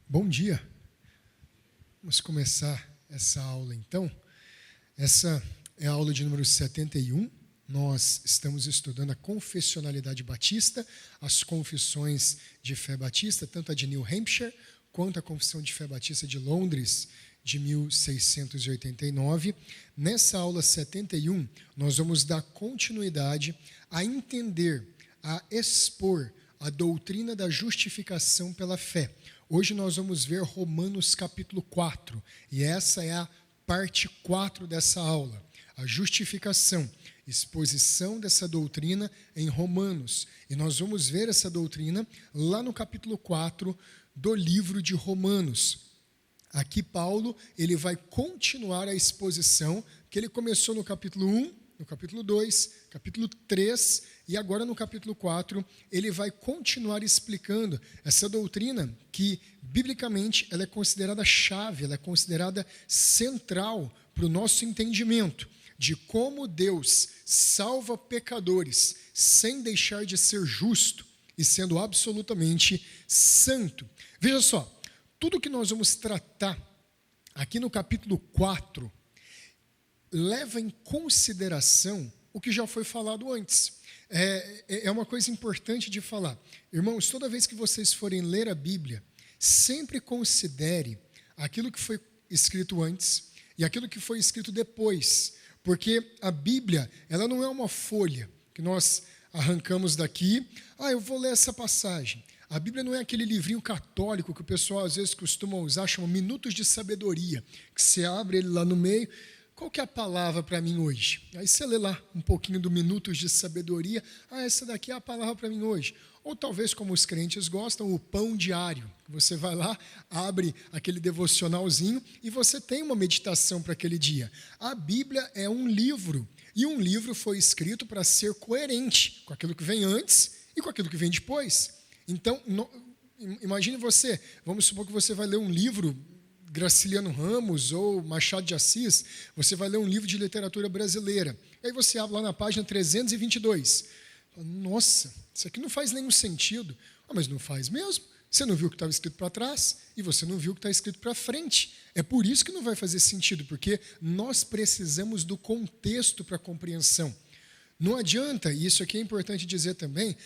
Bom dia. Vamos começar essa aula então. Essa é a aula de número 71. Nós estamos estudando a confessionalidade batista, as confissões de fé batista, tanto a de New Hampshire quanto a confissão de fé batista de Londres, de 1689. Nessa aula 71, nós vamos dar continuidade a entender, a expor a doutrina da justificação pela fé. Hoje nós vamos ver Romanos capítulo 4, e essa é a parte 4 dessa aula, a justificação, exposição dessa doutrina em Romanos. E nós vamos ver essa doutrina lá no capítulo 4 do livro de Romanos. Aqui Paulo, ele vai continuar a exposição que ele começou no capítulo 1, no capítulo 2, capítulo 3 e agora no capítulo 4, ele vai continuar explicando essa doutrina que, biblicamente, ela é considerada chave, ela é considerada central para o nosso entendimento de como Deus salva pecadores sem deixar de ser justo e sendo absolutamente santo. Veja só, tudo que nós vamos tratar aqui no capítulo 4 leva em consideração o que já foi falado antes. É uma coisa importante de falar. Irmãos, toda vez que vocês forem ler a Bíblia, sempre considere aquilo que foi escrito antes e aquilo que foi escrito depois. Porque a Bíblia, ela não é uma folha que nós arrancamos daqui. Eu vou ler essa passagem. A Bíblia não é aquele livrinho católico que o pessoal às vezes costuma usar, chama Minutos de Sabedoria, que você abre ele lá no meio. Qual que é a palavra para mim hoje? Aí você lê lá um pouquinho do Minutos de Sabedoria. Essa daqui é a palavra para mim hoje. Ou talvez, como os crentes gostam, o pão diário. Você vai lá, abre aquele devocionalzinho e você tem uma meditação para aquele dia. A Bíblia é um livro. E um livro foi escrito para ser coerente com aquilo que vem antes e com aquilo que vem depois. Então, imagine você, vamos supor que você vai ler um livro Graciliano Ramos ou Machado de Assis, você vai ler um livro de literatura brasileira. Aí você abre lá na página 322. Nossa, isso aqui não faz nenhum sentido. Mas não faz mesmo. Você não viu o que estava escrito para trás e você não viu o que está escrito para frente. É por isso que não vai fazer sentido, porque nós precisamos do contexto para a compreensão. Não adianta, e isso aqui é importante dizer também,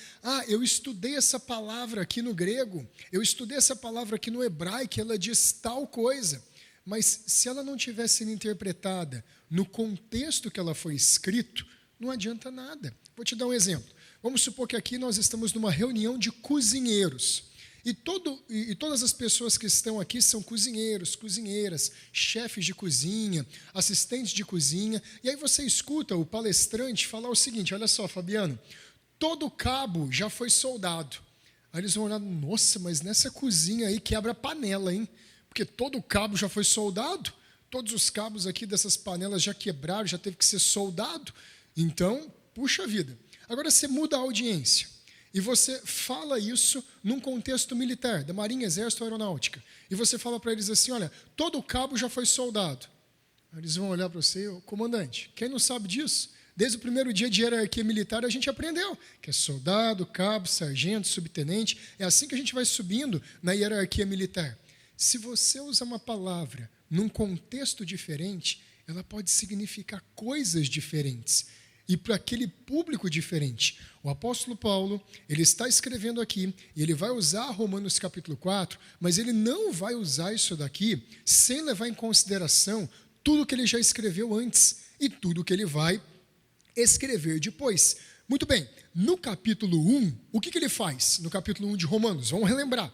eu estudei essa palavra aqui no grego, eu estudei essa palavra aqui no hebraico, ela diz tal coisa. Mas se ela não estiver sendo interpretada no contexto que ela foi escrito, não adianta nada. Vou te dar um exemplo. Vamos supor que aqui nós estamos numa reunião de cozinheiros. E todas as pessoas que estão aqui são cozinheiros, cozinheiras, chefes de cozinha, assistentes de cozinha. E aí você escuta o palestrante falar o seguinte: olha só, Fabiano, todo cabo já foi soldado. Aí eles vão olhar: nossa, mas nessa cozinha aí quebra a panela, hein? Porque todo cabo já foi soldado, todos os cabos aqui dessas panelas já quebraram, já teve que ser soldado. Então, puxa vida. Agora você muda a audiência. E você fala isso num contexto militar, da Marinha, Exército, Aeronáutica. E você fala para eles assim: olha, todo cabo já foi soldado. Aí eles vão olhar para você: comandante, quem não sabe disso? Desde o primeiro dia de hierarquia militar a gente aprendeu que é soldado, cabo, sargento, subtenente. É assim que a gente vai subindo na hierarquia militar. Se você usa uma palavra num contexto diferente, ela pode significar coisas diferentes. E para aquele público diferente. O apóstolo Paulo, ele está escrevendo aqui, e ele vai usar Romanos capítulo 4, mas ele não vai usar isso daqui sem levar em consideração tudo que ele já escreveu antes e tudo que ele vai escrever depois. Muito bem, no capítulo 1, o que ele faz? No capítulo 1 de Romanos, vamos relembrar.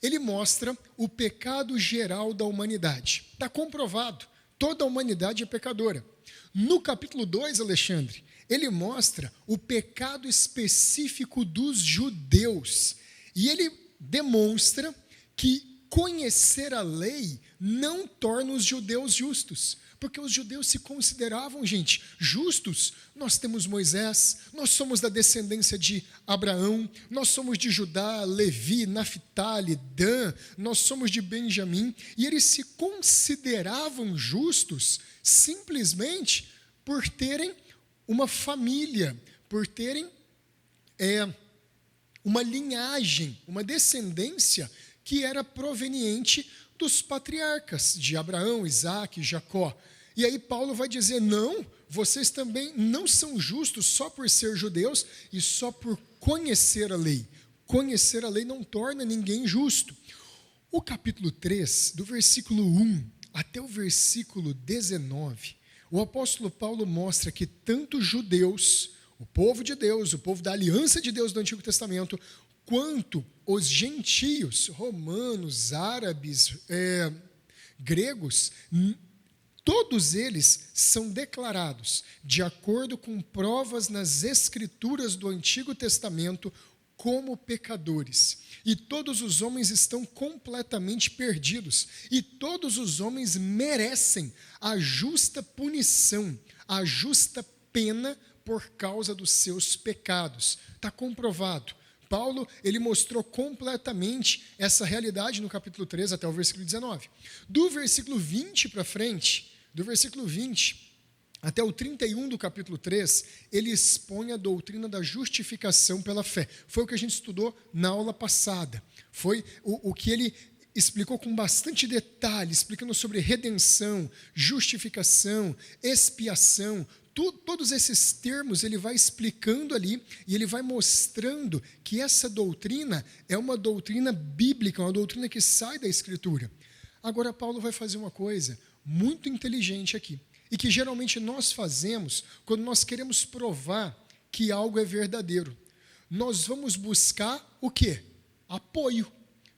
Ele mostra o pecado geral da humanidade. Está comprovado, toda a humanidade é pecadora. No capítulo 2, Alexandre, ele mostra o pecado específico dos judeus. E ele demonstra que conhecer a lei não torna os judeus justos. Porque os judeus se consideravam, gente, justos. Nós temos Moisés, nós somos da descendência de Abraão, nós somos de Judá, Levi, Naftali, Dan, nós somos de Benjamim. E eles se consideravam justos simplesmente por terem uma família, por terem uma linhagem, uma descendência que era proveniente dos patriarcas, de Abraão, Isaque e Jacó. E aí Paulo vai dizer, não, vocês também não são justos só por ser judeus e só por conhecer a lei. Conhecer a lei não torna ninguém justo. O capítulo 3, do versículo 1 até o versículo 19, o apóstolo Paulo mostra que tanto judeus, o povo de Deus, o povo da aliança de Deus do Antigo Testamento, quanto os gentios, romanos, árabes, gregos, todos eles são declarados, de acordo com provas nas Escrituras do Antigo Testamento, como pecadores. E todos os homens estão completamente perdidos. E todos os homens merecem a justa punição, a justa pena por causa dos seus pecados. Está comprovado. Paulo, ele mostrou completamente essa realidade no capítulo 3 até o versículo 19. Do versículo 20 para frente, do versículo 20 até o 31 do capítulo 3, ele expõe a doutrina da justificação pela fé. Foi o que a gente estudou na aula passada. Foi o que ele explicou com bastante detalhe, explicando sobre redenção, justificação, expiação. Todos esses termos ele vai explicando ali e ele vai mostrando que essa doutrina é uma doutrina bíblica, uma doutrina que sai da Escritura. Agora Paulo vai fazer uma coisa muito inteligente aqui. E que geralmente nós fazemos quando nós queremos provar que algo é verdadeiro. Nós vamos buscar o quê? Apoio.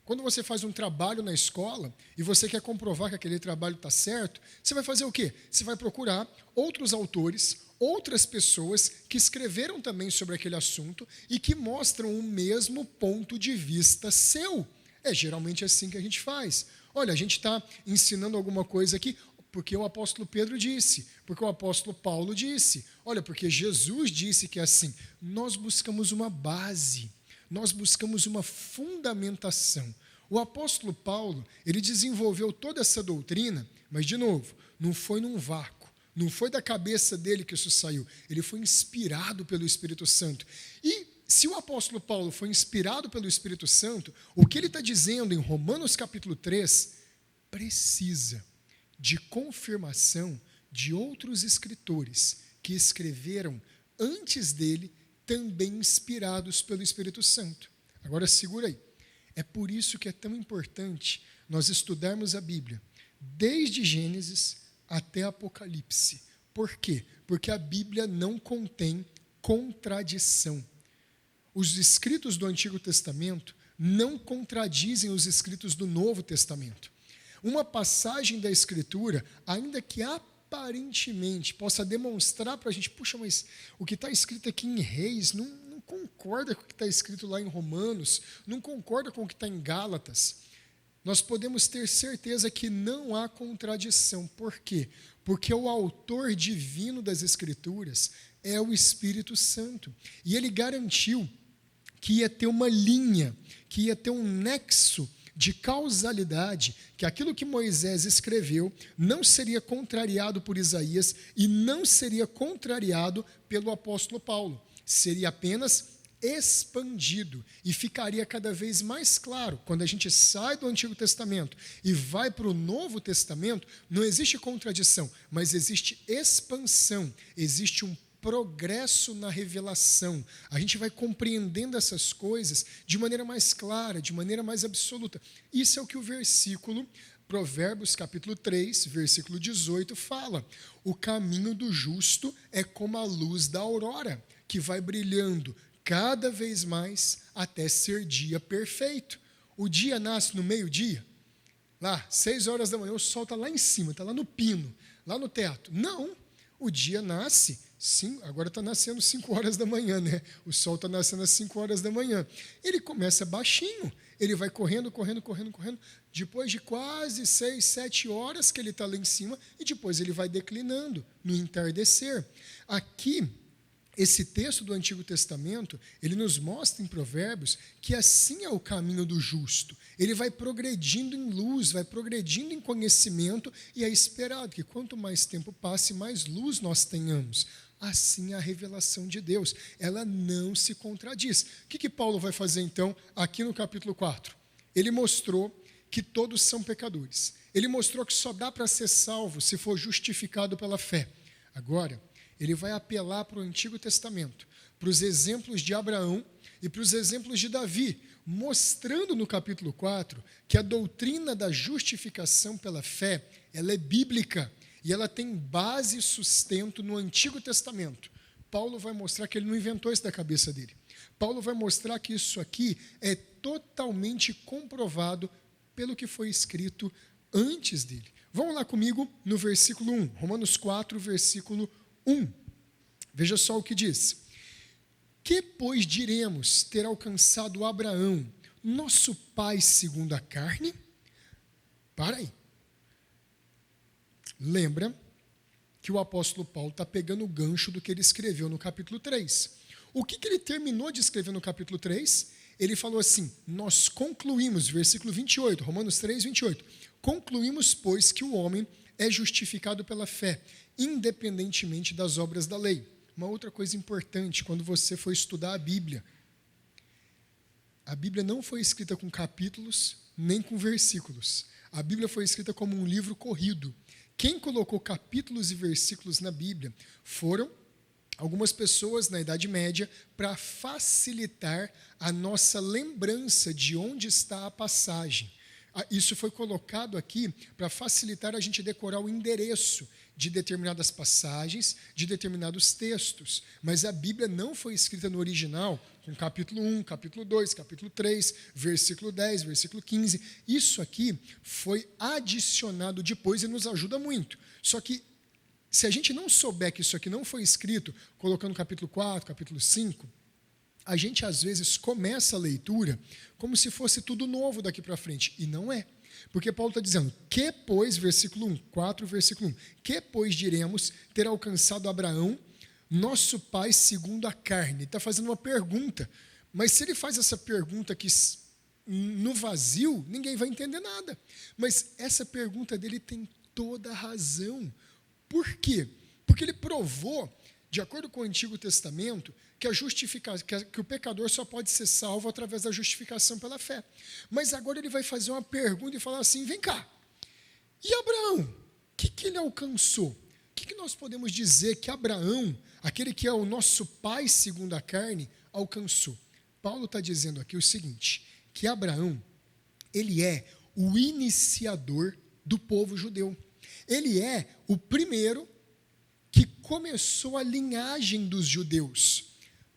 Quando você faz um trabalho na escola e você quer comprovar que aquele trabalho está certo, você vai fazer o quê? Você vai procurar outros autores, outras pessoas que escreveram também sobre aquele assunto e que mostram o mesmo ponto de vista seu. É geralmente assim que a gente faz. Olha, a gente está ensinando alguma coisa aqui, porque o apóstolo Pedro disse, porque o apóstolo Paulo disse, olha, porque Jesus disse que é assim. Nós buscamos uma base, nós buscamos uma fundamentação. O apóstolo Paulo, ele desenvolveu toda essa doutrina, mas, de novo, não foi num vácuo, não foi da cabeça dele que isso saiu, ele foi inspirado pelo Espírito Santo. E se o apóstolo Paulo foi inspirado pelo Espírito Santo, o que ele está dizendo em Romanos capítulo 3 precisa de confirmação de outros escritores que escreveram antes dele, também inspirados pelo Espírito Santo. Agora segura aí. É por isso que é tão importante nós estudarmos a Bíblia, desde Gênesis até Apocalipse. Por quê? Porque a Bíblia não contém contradição. Os escritos do Antigo Testamento não contradizem os escritos do Novo Testamento. Uma passagem da Escritura, ainda que aparentemente possa demonstrar para a gente, puxa, mas o que está escrito aqui em Reis não concorda com o que está escrito lá em Romanos, não concorda com o que está em Gálatas. Nós podemos ter certeza que não há contradição. Por quê? Porque o autor divino das Escrituras é o Espírito Santo. E ele garantiu que ia ter uma linha, que ia ter um nexo de causalidade, que aquilo que Moisés escreveu não seria contrariado por Isaías e não seria contrariado pelo apóstolo Paulo. Seria apenas expandido e ficaria cada vez mais claro. Quando a gente sai do Antigo Testamento e vai para o Novo Testamento, não existe contradição, mas existe expansão, existe um progresso na revelação. A gente vai compreendendo essas coisas de maneira mais clara, de maneira mais absoluta. Isso é o que o versículo, Provérbios capítulo 3, versículo 18, fala. O caminho do justo é como a luz da aurora, que vai brilhando cada vez mais até ser dia perfeito. O dia nasce no meio-dia, lá, 6 horas da manhã, o sol está lá em cima, está lá no pino, lá no teto. Não, o dia nasce, agora está nascendo 5 horas da manhã, né? O sol está nascendo às 5 horas da manhã. Ele começa baixinho, ele vai correndo. Depois de quase 6, 7 horas que ele está lá em cima, e depois ele vai declinando no entardecer. Aqui, esse texto do Antigo Testamento, ele nos mostra em Provérbios que assim é o caminho do justo. Ele vai progredindo em luz, vai progredindo em conhecimento, e é esperado que quanto mais tempo passe, mais luz nós tenhamos. Assim é a revelação de Deus, ela não se contradiz. O que Paulo vai fazer então aqui no capítulo 4? ele mostrou que todos são pecadores. Ele mostrou que só dá para ser salvo se for justificado pela fé. Agora, ele vai apelar para o Antigo Testamento, para os exemplos de Abraão e para os exemplos de Davi, mostrando no capítulo 4 que a doutrina da justificação pela fé, ela é bíblica e ela tem base e sustento no Antigo Testamento. Paulo vai mostrar que ele não inventou isso da cabeça dele. Paulo vai mostrar que isso aqui é totalmente comprovado pelo que foi escrito antes dele. Vamos lá comigo no versículo 1, Romanos 4, versículo 1. Veja só o que diz. Que, pois, diremos ter alcançado Abraão, nosso pai segundo a carne? Para aí. Lembra que o apóstolo Paulo está pegando o gancho do que ele escreveu no capítulo 3. O que ele terminou de escrever no capítulo 3? Ele falou assim, nós concluímos, versículo 28, Romanos 3, 28. Concluímos, pois, que o homem é justificado pela fé, independentemente das obras da lei. Uma outra coisa importante, quando você for estudar a Bíblia não foi escrita com capítulos, nem com versículos. A Bíblia foi escrita como um livro corrido. Quem colocou capítulos e versículos na Bíblia foram algumas pessoas na Idade Média para facilitar a nossa lembrança de onde está a passagem. Isso foi colocado aqui para facilitar a gente decorar o endereço de determinadas passagens, de determinados textos. Mas a Bíblia não foi escrita no original, com capítulo 1, capítulo 2, capítulo 3, versículo 10, versículo 15. Isso aqui foi adicionado depois e nos ajuda muito. Só que, se a gente não souber que isso aqui não foi escrito, colocando capítulo 4, capítulo 5, a gente às vezes começa a leitura como se fosse tudo novo daqui para frente, e não é. Porque Paulo está dizendo, que pois, versículo 1, 4, versículo 1, que pois diremos ter alcançado Abraão, nosso pai segundo a carne? Ele está fazendo uma pergunta, mas se ele faz essa pergunta aqui no vazio, ninguém vai entender nada. Mas essa pergunta dele tem toda a razão. Por quê? Porque ele provou, de acordo com o Antigo Testamento, que o pecador só pode ser salvo através da justificação pela fé. Mas agora ele vai fazer uma pergunta e falar assim, vem cá, e Abraão? O que ele alcançou? O que nós podemos dizer que Abraão, aquele que é o nosso pai segundo a carne, alcançou? Paulo está dizendo aqui o seguinte, que Abraão, ele é o iniciador do povo judeu. Ele é o primeiro que começou a linhagem dos judeus.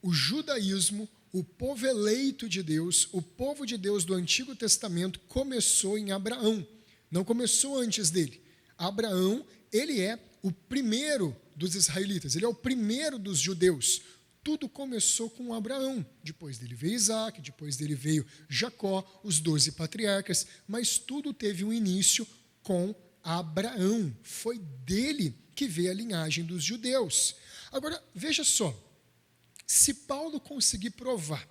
O judaísmo, o povo eleito de Deus, o povo de Deus do Antigo Testamento começou em Abraão, não começou antes dele. Abraão, ele é o primeiro dos israelitas, ele é o primeiro dos judeus. Tudo começou com Abraão, depois dele veio Isaac, depois dele veio Jacó, os 12 patriarcas, mas tudo teve um início com Abraão, foi dele que veio a linhagem dos judeus. Agora, veja só, se Paulo conseguir provar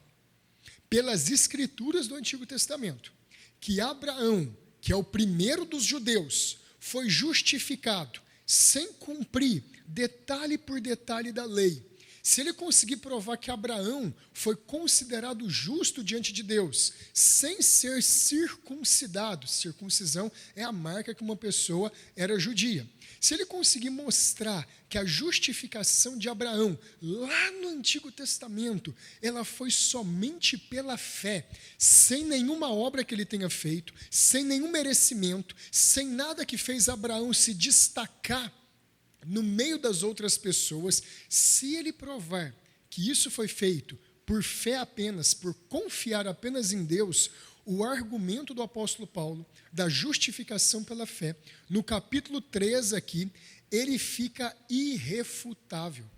pelas escrituras do Antigo Testamento que Abraão, que é o primeiro dos judeus, foi justificado sem cumprir detalhe por detalhe da lei, se ele conseguir provar que Abraão foi considerado justo diante de Deus, sem ser circuncidado, circuncisão é a marca que uma pessoa era judia. Se ele conseguir mostrar que a justificação de Abraão, lá no Antigo Testamento, ela foi somente pela fé, sem nenhuma obra que ele tenha feito, sem nenhum merecimento, sem nada que fez Abraão se destacar no meio das outras pessoas, se ele provar que isso foi feito por fé apenas, por confiar apenas em Deus, o argumento do apóstolo Paulo, da justificação pela fé, no capítulo 3 aqui, ele fica irrefutável.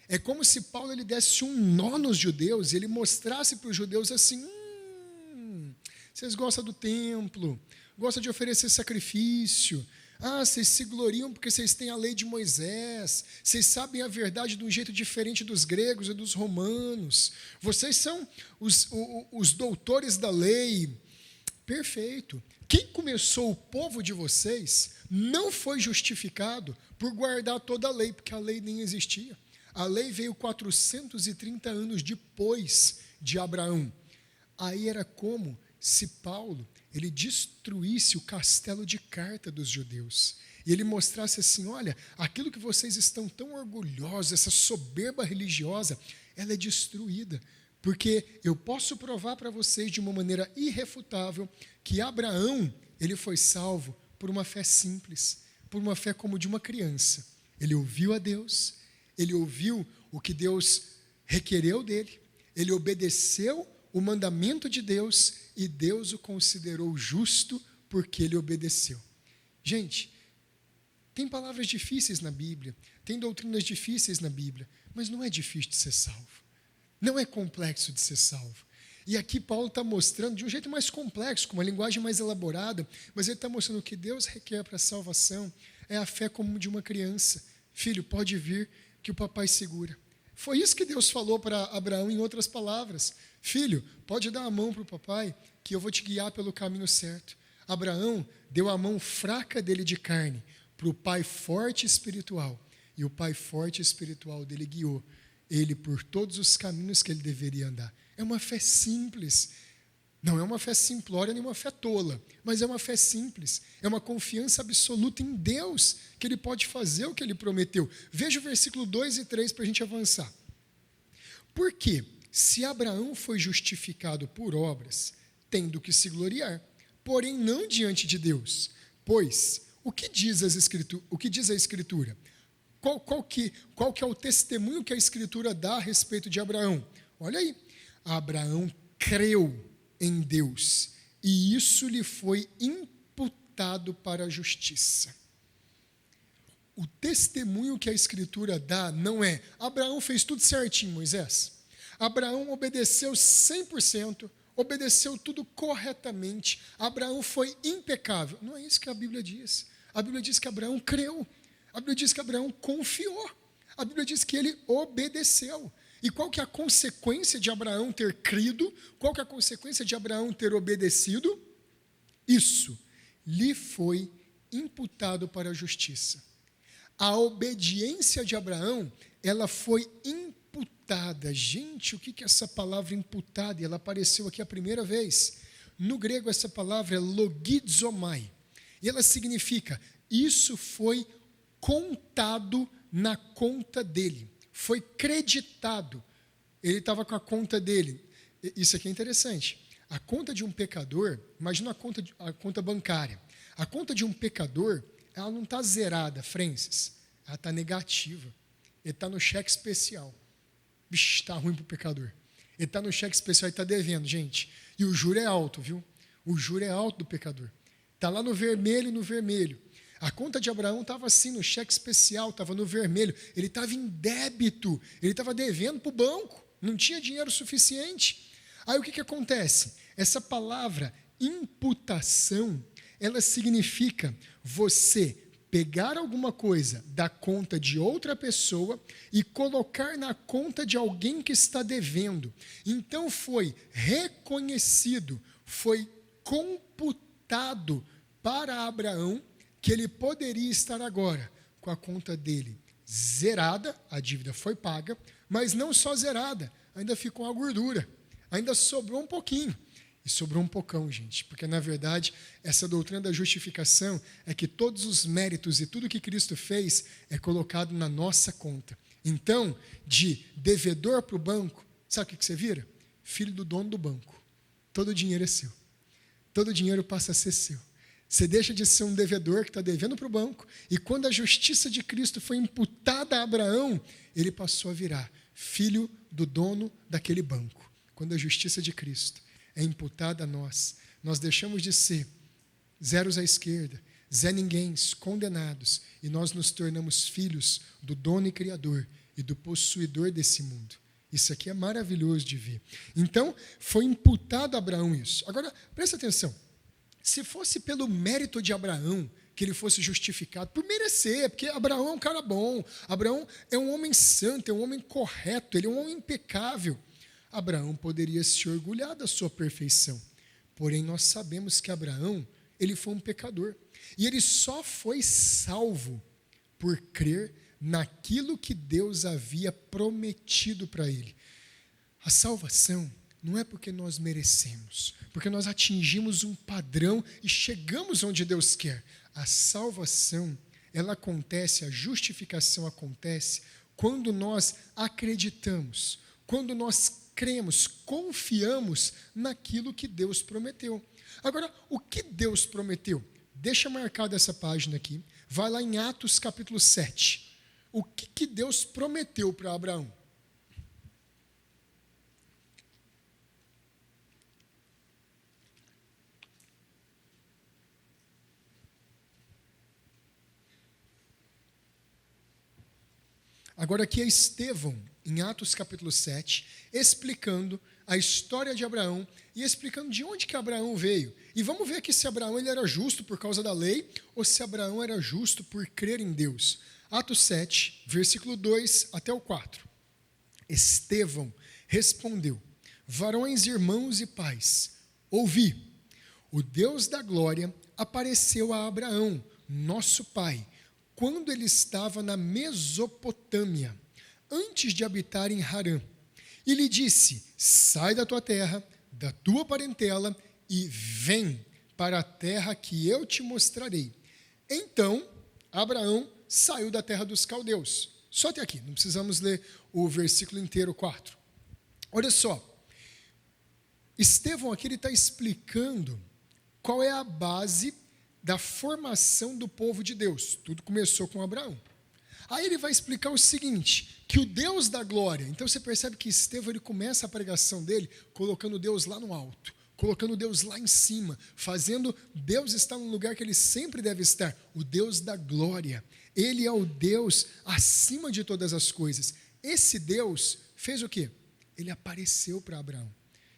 É como se Paulo ele desse um nó nos judeus, e ele mostrasse para os judeus assim, vocês gostam do templo, gostam de oferecer sacrifício, vocês se gloriam porque vocês têm a lei de Moisés, vocês sabem a verdade de um jeito diferente dos gregos e dos romanos, vocês são os doutores da lei. Perfeito. Quem começou o povo de vocês não foi justificado por guardar toda a lei, porque a lei nem existia. A lei veio 430 anos depois de Abraão. Aí era como se Paulo ele destruísse o castelo de carta dos judeus. E ele mostrasse assim, olha, aquilo que vocês estão tão orgulhosos, essa soberba religiosa, ela é destruída. Porque eu posso provar para vocês de uma maneira irrefutável que Abraão, ele foi salvo por uma fé simples, por uma fé como de uma criança. Ele ouviu a Deus, ele ouviu o que Deus requereu dele, ele obedeceu o mandamento de Deus e Deus o considerou justo porque ele obedeceu. Gente, tem palavras difíceis na Bíblia, tem doutrinas difíceis na Bíblia, mas não é difícil de ser salvo. Não é complexo de ser salvo. E aqui Paulo está mostrando de um jeito mais complexo, com uma linguagem mais elaborada, mas ele está mostrando que Deus requer para a salvação é a fé como de uma criança. Filho, pode vir que o papai segura. Foi isso que Deus falou para Abraão em outras palavras. Filho, pode dar a mão para o papai, que eu vou te guiar pelo caminho certo. Abraão deu a mão fraca dele de carne para o pai forte espiritual. E o pai forte espiritual dele guiou ele por todos os caminhos que ele deveria andar. É uma fé simples. Não é uma fé simplória nem uma fé tola, mas é uma fé simples. É uma confiança absoluta em Deus, que Ele pode fazer o que Ele prometeu. Veja o versículo 2 e 3 para a gente avançar. Porque, se Abraão foi justificado por obras, tendo que se gloriar, porém não diante de Deus. Pois, o que diz a Escritura? Qual que é o testemunho que a Escritura dá a respeito de Abraão? Olha aí, Abraão creu em Deus, e isso lhe foi imputado para a justiça. O testemunho que a Escritura dá não é, Abraão fez tudo certinho, Moisés. Abraão obedeceu 100%, obedeceu tudo corretamente. Abraão foi impecável. Não é isso que a Bíblia diz. A Bíblia diz que Abraão creu. A Bíblia diz que Abraão confiou. A Bíblia diz que ele obedeceu. E qual que é a consequência de Abraão ter crido? Qual que é a consequência de Abraão ter obedecido? Isso lhe foi imputado para a justiça. A obediência de Abraão, ela foi imputada. Gente, o que é essa palavra imputada? Ela apareceu aqui a primeira vez. No grego, essa palavra é logizomai. E ela significa, isso foi contado na conta dele. Foi creditado. Ele estava com a conta dele. Isso aqui é interessante. A conta de um pecador, imagina a conta bancária. A conta de um pecador, ela não está zerada, Francis. Ela está negativa. Ele está no cheque especial. Vixe, está ruim para o pecador. Ele está no cheque especial e está devendo, gente. E o juro é alto, viu? O juro é alto do pecador. Está lá no vermelho, no vermelho. A conta de Abraão estava assim, no cheque especial, estava no vermelho. Ele estava em débito, ele estava devendo para o banco, não tinha dinheiro suficiente. Aí o que acontece? Essa palavra imputação, ela significa você pegar alguma coisa da conta de outra pessoa e colocar na conta de alguém que está devendo. Então foi reconhecido, foi computado para Abraão que ele poderia estar agora com a conta dele zerada, a dívida foi paga, mas não só zerada, ainda ficou uma gordura, ainda sobrou um pouquinho. E sobrou um pocão, gente, porque na verdade essa doutrina da justificação é que todos os méritos e tudo que Cristo fez é colocado na nossa conta. Então, de devedor para o banco, sabe o que você vira? Filho do dono do banco. Todo o dinheiro é seu. Todo o dinheiro passa a ser seu. Você deixa de ser um devedor que está devendo para o banco, e quando a justiça de Cristo foi imputada a Abraão, ele passou a virar filho do dono daquele banco. Quando a justiça de Cristo é imputada a nós, nós deixamos de ser zeros à esquerda, Zé Ninguéms, condenados, e nós nos tornamos filhos do dono e criador e do possuidor desse mundo. Isso aqui é maravilhoso de ver. Então, foi imputado a Abraão isso. Agora, presta atenção. Se fosse pelo mérito de Abraão que ele fosse justificado, por merecer, porque Abraão é um cara bom, Abraão é um homem santo, é um homem correto, ele é um homem impecável, Abraão poderia se orgulhar da sua perfeição. Porém, nós sabemos que Abraão, ele foi um pecador. E ele só foi salvo por crer naquilo que Deus havia prometido para ele. A salvação não é porque nós merecemos, porque nós atingimos um padrão e chegamos onde Deus quer. A salvação, ela acontece, a justificação acontece quando nós acreditamos, quando nós cremos, confiamos naquilo que Deus prometeu. Agora, o que Deus prometeu? Deixa marcada essa página aqui. Vai lá em Atos capítulo 7. O que Deus prometeu para Abraão? Agora aqui é Estevão, em Atos capítulo 7, explicando a história de Abraão e explicando de onde que Abraão veio. E vamos ver aqui se Abraão ele era justo por causa da lei ou se Abraão era justo por crer em Deus. Atos 7, versículo 2 até o 4. Estevão respondeu: varões, irmãos e pais, ouvi, o Deus da glória apareceu a Abraão, nosso pai, quando ele estava na Mesopotâmia, antes de habitar em Harã, e lhe disse: sai da tua terra, da tua parentela, e vem para a terra que eu te mostrarei. Então, Abraão saiu da terra dos caldeus. Só até aqui, não precisamos ler o versículo inteiro, 4. Olha só, Estevão aqui está explicando qual é a base da formação do povo de Deus. Tudo começou com Abraão. Aí ele vai explicar o seguinte, que o Deus da glória, então você percebe que Estevão ele começa a pregação dele colocando Deus lá no alto, colocando Deus lá em cima, fazendo Deus estar no lugar que ele sempre deve estar, o Deus da glória. Ele é o Deus acima de todas as coisas. Esse Deus fez o quê? Ele apareceu para Abraão.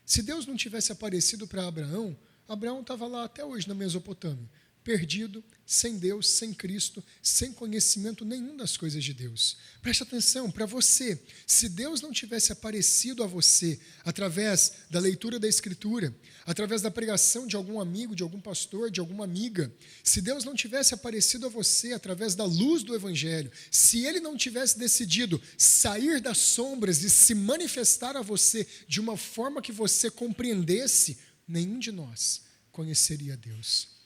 Se Deus não tivesse aparecido para Abraão, Abraão estava lá até hoje na Mesopotâmia, perdido, sem Deus, sem Cristo, sem conhecimento nenhum das coisas de Deus. Preste atenção, para você, se Deus não tivesse aparecido a você através da leitura da Escritura, através da pregação de algum amigo, de algum pastor, de alguma amiga, se Deus não tivesse aparecido a você através da luz do Evangelho, se Ele não tivesse decidido sair das sombras e se manifestar a você de uma forma que você compreendesse, nenhum de nós conheceria Deus.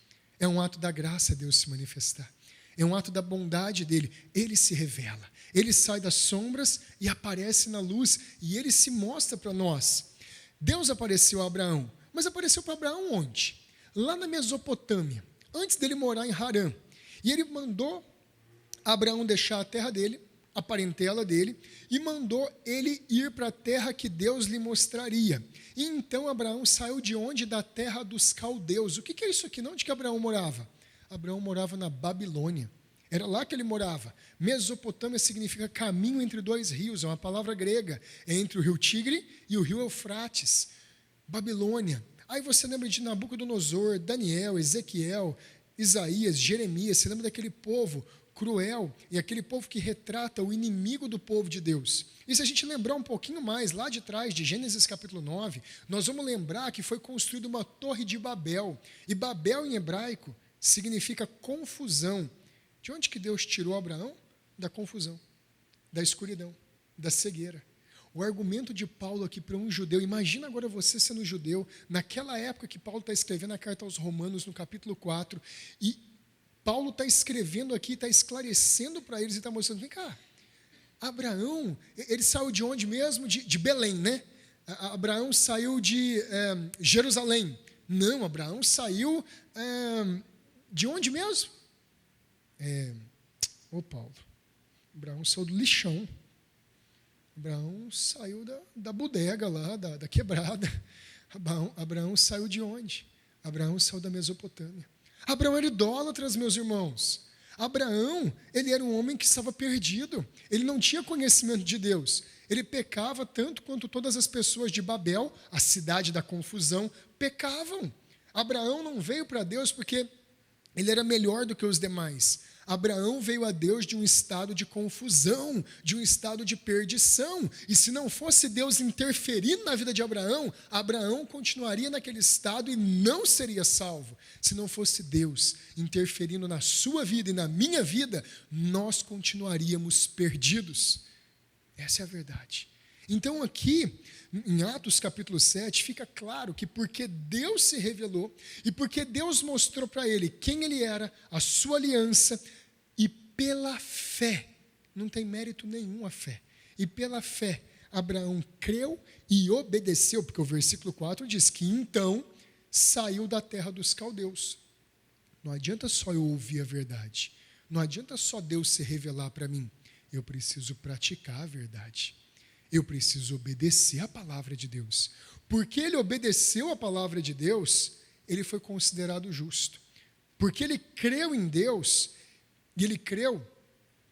É um ato da graça Deus se manifestar. É um ato da bondade dele. Ele se revela. Ele sai das sombras e aparece na luz. E ele se mostra para nós. Deus apareceu a Abraão. Mas apareceu para Abraão onde? Lá na Mesopotâmia. Antes dele morar em Harã. E ele mandou Abraão deixar a terra dele, a parentela dele, e mandou ele ir para a terra que Deus lhe mostraria. E então Abraão saiu de onde? Da terra dos caldeus. O que é isso aqui? Não, onde que Abraão morava? Abraão morava na Babilônia. Era lá que ele morava. Mesopotâmia significa caminho entre dois rios, é uma palavra grega. É entre o rio Tigre e o rio Eufrates. Babilônia. Aí você lembra de Nabucodonosor, Daniel, Ezequiel, Isaías, Jeremias. Você lembra daquele povo cruel e aquele povo que retrata o inimigo do povo de Deus. E se a gente lembrar um pouquinho mais, lá de trás, de Gênesis capítulo 9, nós vamos lembrar que foi construída uma torre de Babel. E Babel em hebraico significa confusão. De onde que Deus tirou Abraão? Da confusão, da escuridão, da cegueira. O argumento de Paulo aqui para um judeu, imagina agora você sendo judeu, naquela época que Paulo está escrevendo a carta aos Romanos, no capítulo 4, e Paulo está escrevendo aqui, está esclarecendo para eles e está mostrando, vem cá, Abraão, ele saiu de onde mesmo? De Belém, né? Abraão saiu de Jerusalém. Não, Abraão saiu de onde mesmo? Paulo, Abraão saiu do lixão. Abraão saiu da bodega lá, da quebrada. Abraão saiu de onde? Abraão saiu da Mesopotâmia. Abraão era idólatra, meus irmãos. Abraão, ele era um homem que estava perdido. Ele não tinha conhecimento de Deus. Ele pecava tanto quanto todas as pessoas de Babel, a cidade da confusão, pecavam. Abraão não veio para Deus porque ele era melhor do que os demais. Abraão veio a Deus de um estado de confusão, de um estado de perdição. E se não fosse Deus interferindo na vida de Abraão, Abraão continuaria naquele estado e não seria salvo. Se não fosse Deus interferindo na sua vida e na minha vida, nós continuaríamos perdidos. Essa é a verdade. Então aqui, em Atos capítulo 7, fica claro que porque Deus se revelou e porque Deus mostrou para ele quem ele era, a sua aliança, e pela fé, não tem mérito nenhum a fé, e pela fé, Abraão creu e obedeceu, porque o versículo 4 diz que então saiu da terra dos caldeus. Não adianta só eu ouvir a verdade, não adianta só Deus se revelar para mim, eu preciso praticar a verdade, eu preciso obedecer a palavra de Deus. Porque ele obedeceu a palavra de Deus, ele foi considerado justo. Porque ele creu em Deus, e ele creu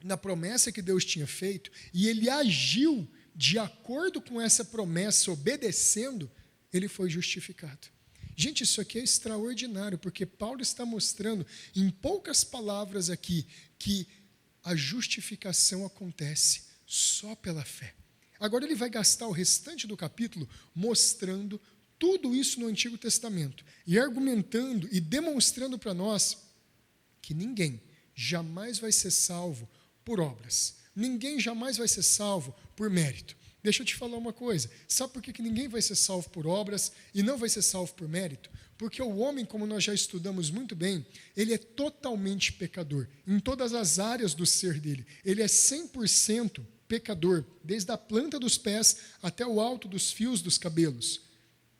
na promessa que Deus tinha feito, e ele agiu de acordo com essa promessa, obedecendo, ele foi justificado. Gente, isso aqui é extraordinário, porque Paulo está mostrando, em poucas palavras aqui, que a justificação acontece só pela fé. Agora ele vai gastar o restante do capítulo mostrando tudo isso no Antigo Testamento, e argumentando e demonstrando para nós que ninguém jamais vai ser salvo por obras. Ninguém jamais vai ser salvo por mérito. Deixa eu te falar uma coisa. Sabe por que ninguém vai ser salvo por obras e não vai ser salvo por mérito? Porque o homem, como nós já estudamos muito bem, ele é totalmente pecador, em todas as áreas do ser dele. Ele é 100% pecador, desde a planta dos pés até o alto dos fios dos cabelos.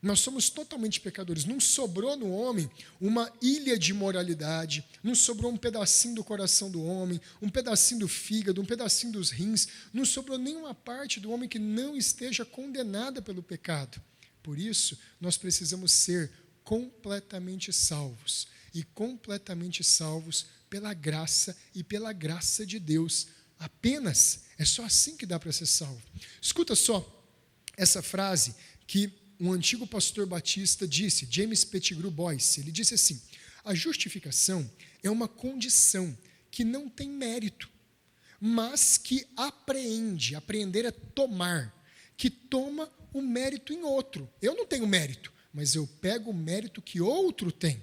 Nós somos totalmente pecadores. Não sobrou no homem uma ilha de moralidade, não sobrou um pedacinho do coração do homem, um pedacinho do fígado, um pedacinho dos rins, não sobrou nenhuma parte do homem que não esteja condenada pelo pecado. Por isso, nós precisamos ser completamente salvos, e completamente salvos pela graça e pela graça de Deus. Apenas, é só assim que dá para ser salvo. Escuta só essa frase que um antigo pastor batista disse, James Pettigrew Boyce, ele disse assim: a justificação é uma condição que não tem mérito, mas que apreender é tomar, que toma o mérito em outro. Eu não tenho mérito, mas eu pego o mérito que outro tem.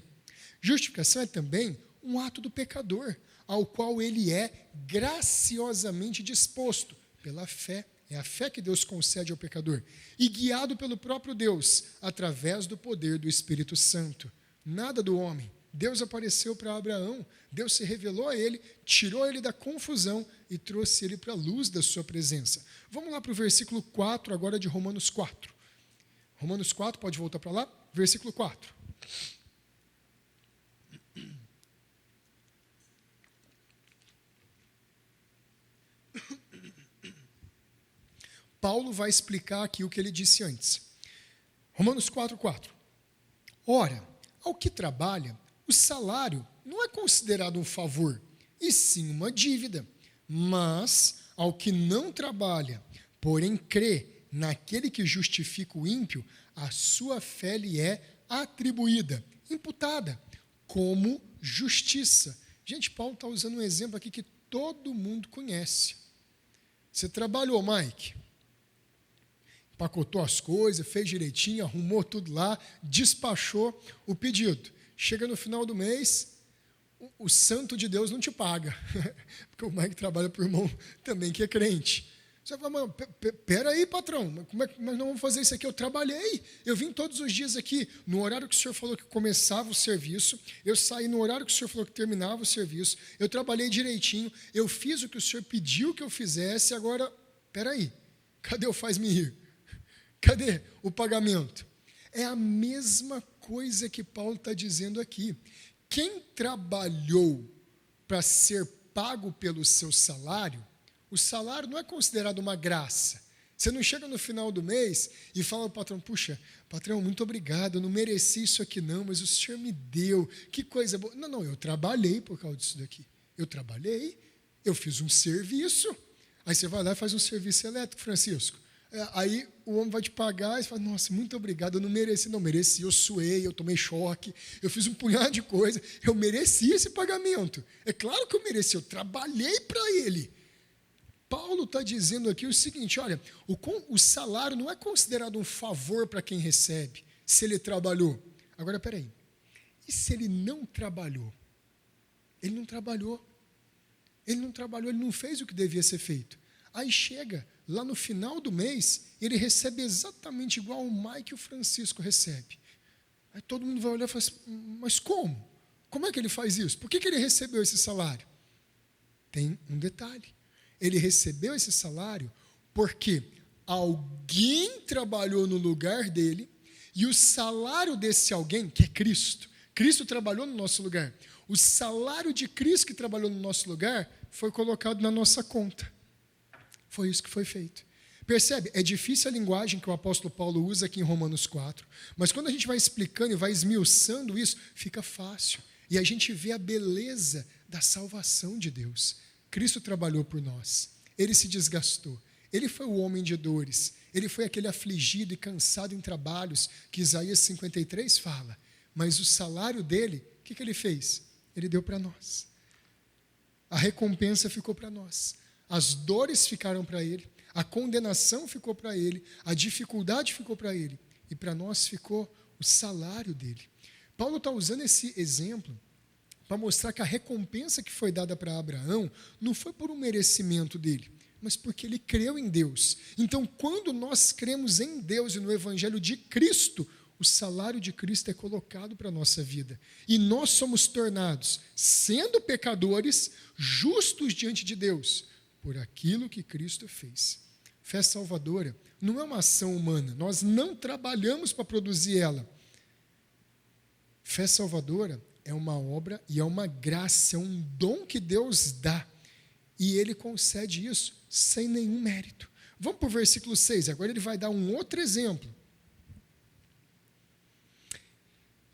Justificação é também um ato do pecador, ao qual ele é graciosamente disposto pela fé. É a fé que Deus concede ao pecador, e guiado pelo próprio Deus, através do poder do Espírito Santo. Nada do homem. Deus apareceu para Abraão, Deus se revelou a ele, tirou ele da confusão e trouxe ele para a luz da sua presença. Vamos lá para o versículo 4 agora de Romanos 4. Romanos 4, pode voltar para lá? Versículo 4. Paulo vai explicar aqui o que ele disse antes. Romanos 4:4. Ora, ao que trabalha, o salário não é considerado um favor, e sim uma dívida. Mas ao que não trabalha, porém crê naquele que justifica o ímpio, a sua fé lhe é atribuída, imputada, como justiça. Gente, Paulo está usando um exemplo aqui que todo mundo conhece. Você trabalhou, Mike? Empacotou as coisas, fez direitinho, arrumou tudo lá, despachou o pedido. Chega no final do mês, o santo de Deus não te paga, porque o Mike trabalha por irmão também que é crente. Você fala, peraí, patrão, como é que nós vamos fazer isso aqui? Eu trabalhei, eu vim todos os dias aqui, no horário que o senhor falou que começava o serviço, eu saí no horário que o senhor falou que terminava o serviço, eu trabalhei direitinho, eu fiz o que o senhor pediu que eu fizesse, agora, peraí, cadê o faz-me rir? Cadê o pagamento? É a mesma coisa que Paulo está dizendo aqui. Quem trabalhou para ser pago pelo seu salário, o salário não é considerado uma graça. Você não chega no final do mês e fala ao patrão, puxa, patrão, muito obrigado, eu não mereci isso aqui não, mas o senhor me deu, que coisa boa. Não, eu trabalhei por causa disso daqui. Eu trabalhei, eu fiz um serviço. Aí você vai lá e faz um serviço elétrico, Francisco. Aí o homem vai te pagar e você fala, nossa, muito obrigado, eu não mereci. Não mereci, eu suei, eu tomei choque, eu fiz um punhado de coisa, eu mereci esse pagamento. É claro que eu mereci, eu trabalhei para ele. Paulo está dizendo aqui o seguinte, olha, o salário não é considerado um favor para quem recebe, se ele trabalhou. Agora, peraí, e se ele não trabalhou? Ele não trabalhou, ele não fez o que devia ser feito. Aí chega lá no final do mês, ele recebe exatamente igual o Mike e o Francisco recebem. Aí todo mundo vai olhar e fala assim, mas como? Como é que ele faz isso? Por que ele recebeu esse salário? Tem um detalhe. Ele recebeu esse salário porque alguém trabalhou no lugar dele e o salário desse alguém, que é Cristo, Cristo trabalhou no nosso lugar. O salário de Cristo que trabalhou no nosso lugar foi colocado na nossa conta. Foi isso que foi feito. Percebe? É difícil a linguagem que o apóstolo Paulo usa aqui em Romanos 4, mas quando a gente vai explicando e vai esmiuçando isso, fica fácil. E a gente vê a beleza da salvação de Deus. Cristo trabalhou por nós. Ele se desgastou. Ele foi o homem de dores. Ele foi aquele afligido e cansado em trabalhos que Isaías 53 fala. Mas o salário dele, o que ele fez? Ele deu para nós. A recompensa ficou para nós. As dores ficaram para ele. A condenação ficou para ele. A dificuldade ficou para ele. E para nós ficou o salário dele. Paulo está usando esse exemplo para mostrar que a recompensa que foi dada para Abraão não foi por um merecimento dele, mas porque ele creu em Deus. Então, quando nós cremos em Deus e no Evangelho de Cristo, o salário de Cristo é colocado para a nossa vida. E nós somos tornados, sendo pecadores, justos diante de Deus, por aquilo que Cristo fez. Fé salvadora não é uma ação humana, nós não trabalhamos para produzir ela. Fé salvadora é uma obra e é uma graça, é um dom que Deus dá. E Ele concede isso sem nenhum mérito. Vamos para o versículo 6, agora ele vai dar um outro exemplo.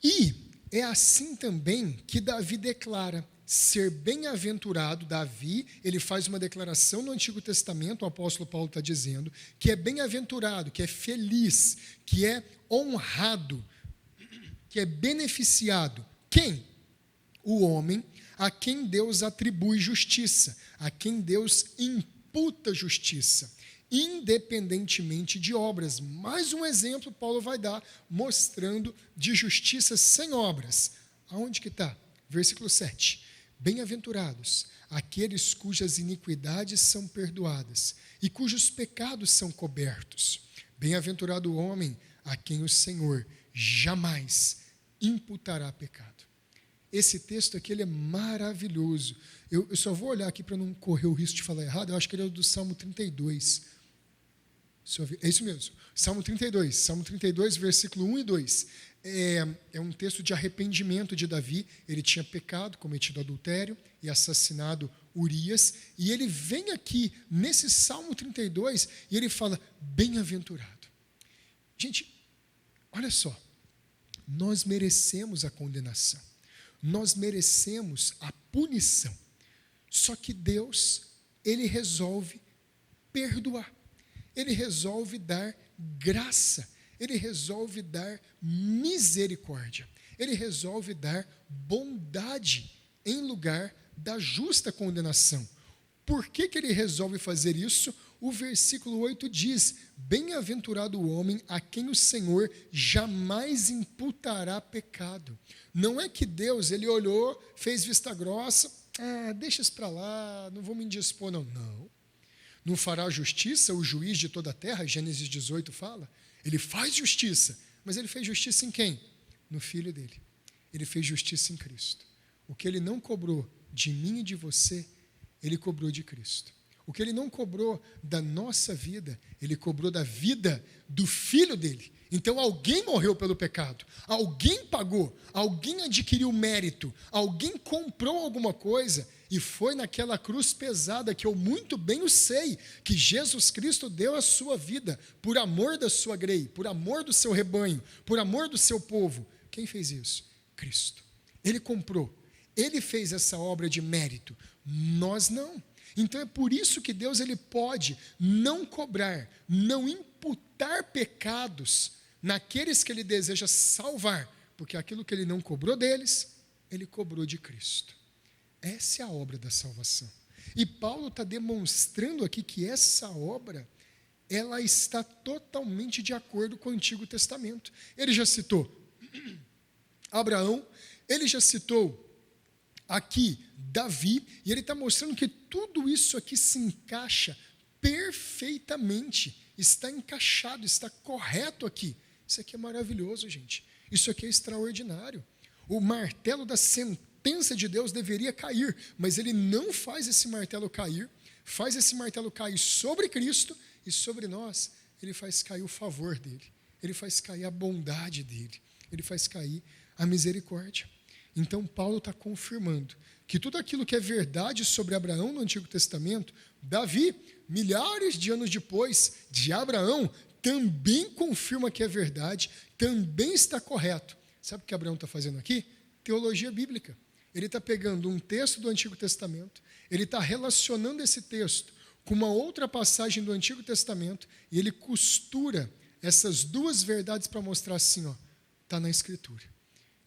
E é assim também que Davi declara ser bem-aventurado. Davi, ele faz uma declaração no Antigo Testamento, o apóstolo Paulo está dizendo, que é bem-aventurado, que é feliz, que é honrado, que é beneficiado. Quem? O homem a quem Deus atribui justiça, a quem Deus imputa justiça, independentemente de obras. Mais um exemplo Paulo vai dar, mostrando de justiça sem obras. Aonde que está? Versículo 7. Bem-aventurados aqueles cujas iniquidades são perdoadas e cujos pecados são cobertos. Bem-aventurado o homem a quem o Senhor jamais imputará pecado. Esse texto aqui ele é maravilhoso. Eu só vou olhar aqui para não correr o risco de falar errado. Eu acho que ele é do Salmo 32. É isso mesmo. Salmo 32, versículo 1 e 2. É um texto de arrependimento de Davi. Ele tinha pecado, cometido adultério e assassinado Urias. E ele vem aqui, nesse Salmo 32, e ele fala, bem-aventurado. Gente, olha só. Nós merecemos a condenação. Nós merecemos a punição. Só que Deus, Ele resolve perdoar. Ele resolve dar graça. Ele resolve dar misericórdia. Ele resolve dar bondade em lugar da justa condenação. Por que Ele resolve fazer isso? O versículo 8 diz, bem-aventurado o homem a quem o Senhor jamais imputará pecado. Não é que Deus, Ele olhou, fez vista grossa, deixa isso para lá, não vou me indispor não. Não fará justiça o juiz de toda a terra, Gênesis 18 fala. Ele faz justiça, mas Ele fez justiça em quem? No Filho dEle. Ele fez justiça em Cristo. O que Ele não cobrou de mim e de você, Ele cobrou de Cristo. O que Ele não cobrou da nossa vida, Ele cobrou da vida do Filho dEle. Então alguém morreu pelo pecado, alguém pagou, alguém adquiriu mérito, alguém comprou alguma coisa e foi naquela cruz pesada que eu muito bem o sei, que Jesus Cristo deu a sua vida por amor da sua grei, por amor do seu rebanho, por amor do seu povo. Quem fez isso? Cristo. Ele comprou, Ele fez essa obra de mérito, nós não. Então é por isso que Deus ele pode não cobrar, não imputar pecados naqueles que Ele deseja salvar, porque aquilo que Ele não cobrou deles, Ele cobrou de Cristo. Essa é a obra da salvação. E Paulo está demonstrando aqui que essa obra, ela está totalmente de acordo com o Antigo Testamento. Ele já citou Abraão, ele já citou aqui Davi, e ele está mostrando que tudo isso aqui se encaixa perfeitamente, está encaixado, está correto aqui. Isso aqui é maravilhoso, gente. Isso aqui é extraordinário. O martelo da sentença de Deus deveria cair, mas ele não faz esse martelo cair, faz esse martelo cair sobre Cristo e sobre nós. Ele faz cair o favor dele, ele faz cair a bondade dele, ele faz cair a misericórdia. Então Paulo está confirmando que tudo aquilo que é verdade sobre Abraão no Antigo Testamento, Davi, milhares de anos depois de Abraão, também confirma que é verdade, também está correto. Sabe o que Abraão está fazendo aqui? Teologia bíblica. Ele está pegando um texto do Antigo Testamento, ele está relacionando esse texto com uma outra passagem do Antigo Testamento e ele costura essas duas verdades para mostrar assim, ó, está na Escritura.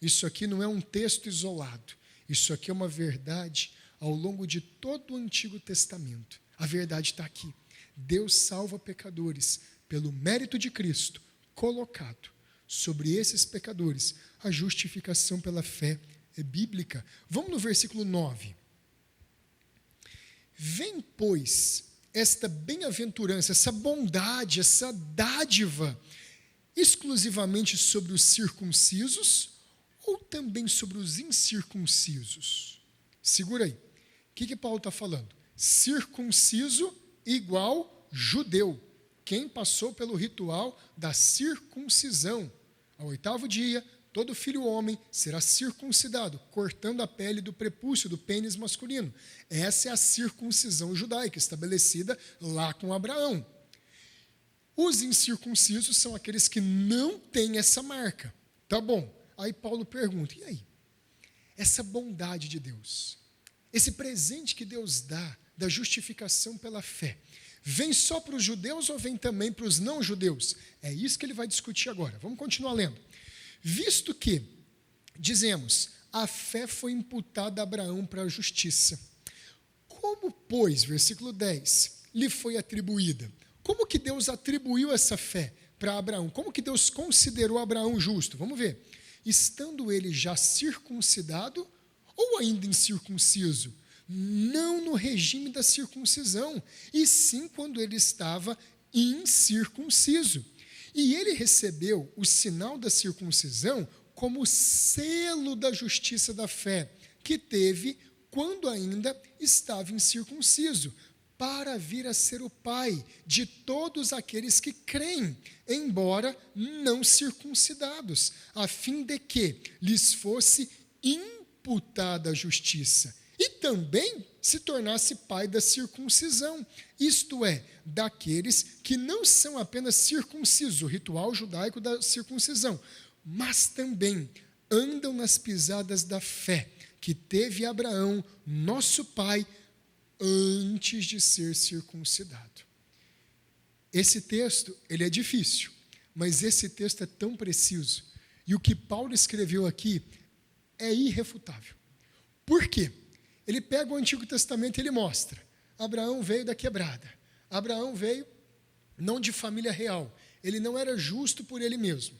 Isso aqui não é um texto isolado, isso aqui é uma verdade ao longo de todo o Antigo Testamento. A verdade está aqui. Deus salva pecadores pelo mérito de Cristo, colocado sobre esses pecadores. A justificação pela fé é bíblica. Vamos no versículo 9. Vem, pois, esta bem-aventurança, essa bondade, essa dádiva, exclusivamente sobre os circuncisos ou também sobre os incircuncisos? Segura aí. O que Paulo está falando? Circunciso igual judeu. Quem passou pelo ritual da circuncisão. Ao 8º dia, todo filho homem será circuncidado, cortando a pele do prepúcio do pênis masculino. Essa é a circuncisão judaica, estabelecida lá com Abraão. Os incircuncisos são aqueles que não têm essa marca. Tá bom. Aí Paulo pergunta, e aí? Essa bondade de Deus, esse presente que Deus dá, da justificação pela fé, vem só para os judeus ou vem também para os não judeus? É isso que ele vai discutir agora. Vamos continuar lendo. Visto que, dizemos, a fé foi imputada a Abraão para a justiça. Como, pois, versículo 10, lhe foi atribuída? Como que Deus atribuiu essa fé para Abraão? Como que Deus considerou Abraão justo? Vamos ver. Estando ele já circuncidado ou ainda incircunciso? Não no regime da circuncisão, e sim quando ele estava incircunciso. E ele recebeu o sinal da circuncisão como selo da justiça da fé, que teve quando ainda estava incircunciso, para vir a ser o pai de todos aqueles que creem, embora não circuncidados, a fim de que lhes fosse imputada a justiça, e também se tornasse pai da circuncisão, isto é, daqueles que não são apenas circuncisos, o ritual judaico da circuncisão, mas também andam nas pisadas da fé que teve Abraão, nosso pai, antes de ser circuncidado. Esse texto, ele é difícil, mas esse texto é tão preciso, e o que Paulo escreveu aqui é irrefutável. Por quê? Ele pega o Antigo Testamento e ele mostra, Abraão veio da quebrada, Abraão veio não de família real, ele não era justo por ele mesmo.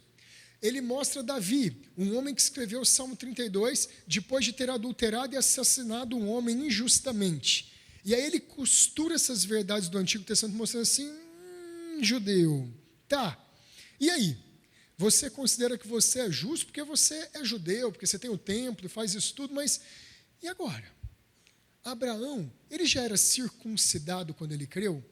Ele mostra Davi, um homem que escreveu o Salmo 32, depois de ter adulterado e assassinado um homem injustamente. E aí ele costura essas verdades do Antigo Testamento, mostrando assim, judeu, tá, e aí? Você considera que você é justo porque você é judeu, porque você tem o templo, faz isso tudo, mas e agora? Abraão, ele já era circuncidado quando ele creu?